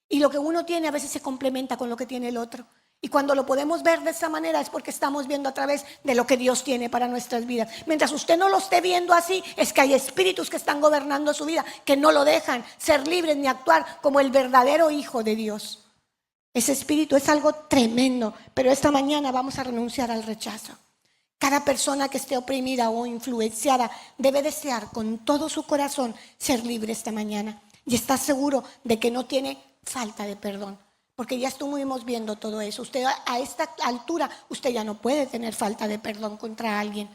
Y lo que uno tiene a veces se complementa con lo que tiene el otro. Y cuando lo podemos ver de esa manera es porque estamos viendo a través de lo que Dios tiene para nuestras vidas. Mientras usted no lo esté viendo así, es que hay espíritus que están gobernando su vida, que no lo dejan ser libres ni actuar como el verdadero hijo de Dios. Ese espíritu es algo tremendo, pero esta mañana vamos a renunciar al rechazo. Cada persona que esté oprimida o influenciada debe desear con todo su corazón ser libre esta mañana. Y está seguro de que no tiene falta de perdón. Porque ya estuvimos viendo todo eso. Usted a esta altura, usted ya no puede tener falta de perdón contra alguien.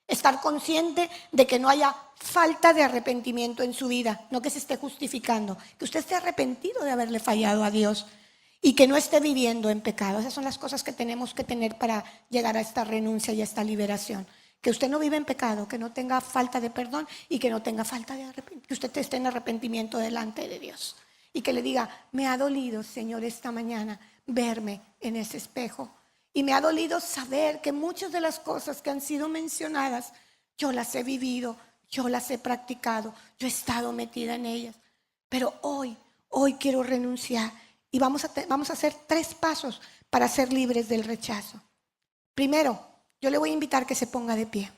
Estar consciente de que no haya falta de arrepentimiento en su vida. No que se esté justificando. Que usted esté arrepentido de haberle fallado a Dios. Y que no esté viviendo en pecado. Esas son las cosas que tenemos que tener para llegar a esta renuncia y a esta liberación. Que usted no vive en pecado, que no tenga falta de perdón y que no tenga falta de arrepentimiento. Que usted esté en arrepentimiento delante de Dios. Y que le diga, me ha dolido, Señor, esta mañana verme en ese espejo. Y me ha dolido saber que muchas de las cosas que han sido mencionadas, yo las he vivido, yo las he practicado, yo he estado metida en ellas. Pero hoy quiero renunciar. Y vamos a hacer 3 pasos para ser libres del rechazo. Primero, yo le voy a invitar que se ponga de pie.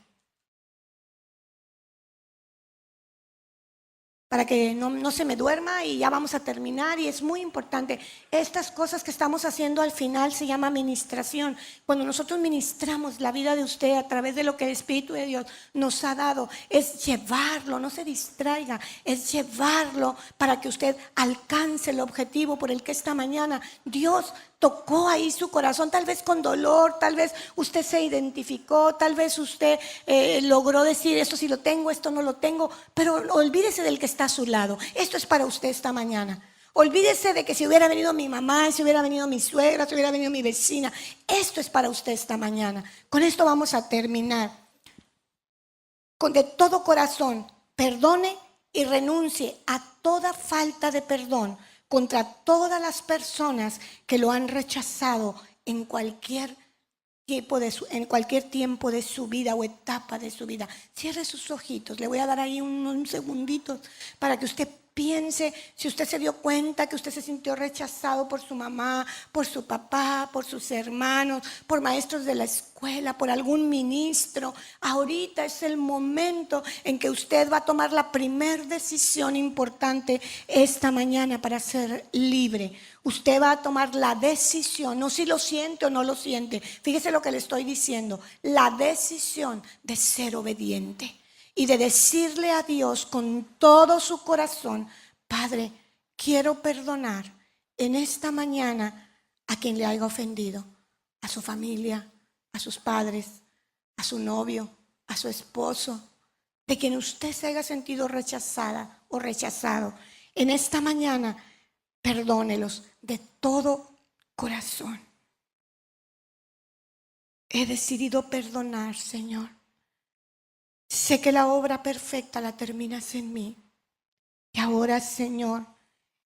Para que no se me duerma y ya vamos a terminar. Y es muy importante, estas cosas que estamos haciendo al final se llama ministración. Cuando nosotros ministramos la vida de usted a través de lo que el Espíritu de Dios nos ha dado, es llevarlo, no se distraiga, es llevarlo para que usted alcance el objetivo por el que esta mañana Dios tocó ahí su corazón, tal vez con dolor, tal vez usted se identificó, tal vez usted logró decir esto sí lo tengo, esto no lo tengo, pero olvídese del que está a su lado. Esto es para usted esta mañana. Olvídese de que si hubiera venido mi mamá, si hubiera venido mi suegra, si hubiera venido mi vecina. Esto es para usted esta mañana. Con esto vamos a terminar. De todo corazón, perdone y renuncie a toda falta de perdón contra todas las personas que lo han rechazado en cualquier tiempo de su vida o etapa de su vida. Cierre sus ojitos, le voy a dar ahí un segundito para que usted piense si usted se dio cuenta que usted se sintió rechazado por su mamá, por su papá, por sus hermanos, por maestros de la escuela, por algún ministro. Ahorita es el momento en que usted va a tomar la primera decisión importante esta mañana para ser libre. Usted va a tomar la decisión, no si lo siente o no lo siente. Fíjese lo que le estoy diciendo, la decisión de ser obediente. Y de decirle a Dios con todo su corazón, Padre, quiero perdonar en esta mañana a quien le haya ofendido, a su familia, a sus padres, a su novio, a su esposo, de quien usted se haya sentido rechazada o rechazado. En esta mañana, perdónelos de todo corazón. He decidido perdonar, Señor. Sé que la obra perfecta la terminas en mí. Y ahora, Señor,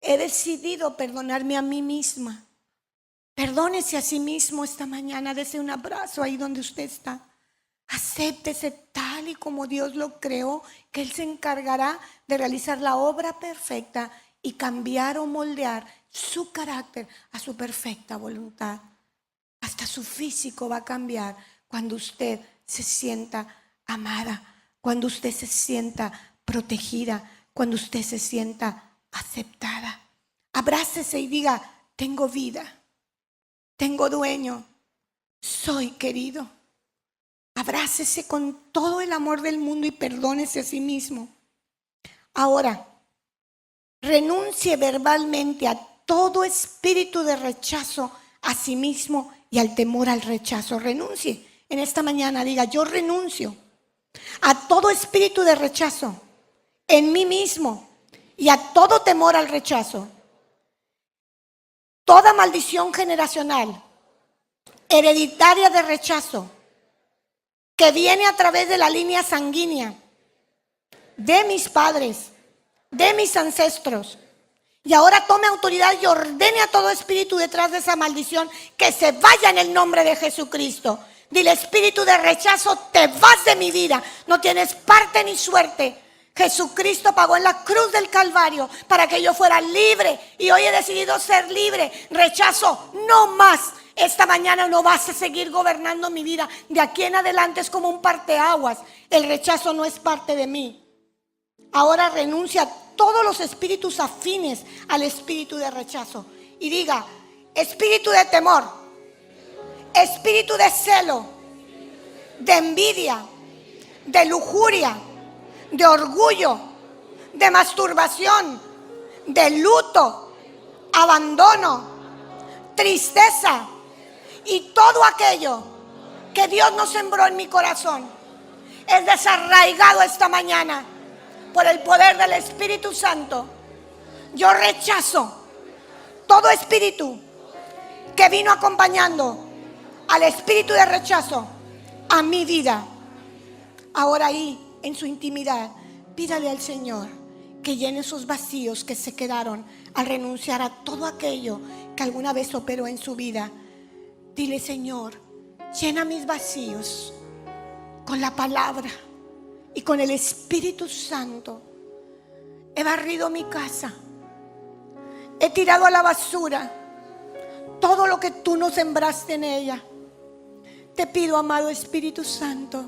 he decidido perdonarme a mí misma. Perdónese a sí mismo esta mañana. Dese un abrazo ahí donde usted está. Acéptese tal y como Dios lo creó, que Él se encargará de realizar la obra perfecta y cambiar o moldear su carácter a su perfecta voluntad. Hasta su físico va a cambiar cuando usted se sienta amada, cuando usted se sienta protegida, cuando usted se sienta aceptada. Abrácese y diga, tengo vida, tengo dueño, soy querido. Abrácese con todo el amor del mundo y perdónese a sí mismo. Ahora, renuncie verbalmente a todo espíritu de rechazo a sí mismo y al temor al rechazo. Renuncie. En esta mañana diga, yo renuncio a todo espíritu de rechazo en mí mismo y a todo temor al rechazo. Toda maldición generacional, hereditaria de rechazo, que viene a través de la línea sanguínea de mis padres, de mis ancestros. Y ahora tome autoridad y ordene a todo espíritu detrás de esa maldición que se vaya en el nombre de Jesucristo. Dile, espíritu de rechazo, te vas de mi vida. No tienes parte ni suerte. Jesucristo pagó en la cruz del Calvario para que yo fuera libre, y hoy he decidido ser libre. Rechazo no más. Esta mañana no vas a seguir gobernando mi vida. De aquí en adelante es como un parteaguas. El rechazo no es parte de mí. Ahora renuncia a todos los espíritus afines al espíritu de rechazo y diga: espíritu de temor, espíritu de celo, de envidia, de lujuria, de orgullo, de masturbación, de luto, abandono, tristeza y todo aquello que Dios no sembró en mi corazón es desarraigado esta mañana por el poder del Espíritu Santo. Yo rechazo todo espíritu que vino acompañando al espíritu de rechazo a mi vida. Ahora ahí, en su intimidad, pídale al Señor que llene esos vacíos que se quedaron al renunciar a todo aquello que alguna vez operó en su vida. Dile: Señor, llena mis vacíos con la palabra y con el Espíritu Santo. He barrido mi casa, he tirado a la basura todo lo que tú no sembraste en ella. Te pido, amado Espíritu Santo,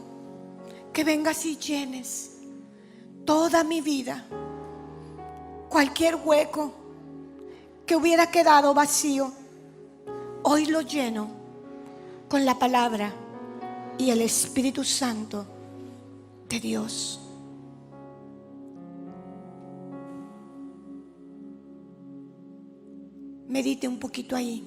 que vengas y llenes toda mi vida. Cualquier hueco que hubiera quedado vacío, hoy lo lleno con la palabra y el Espíritu Santo de Dios. Medite un poquito ahí.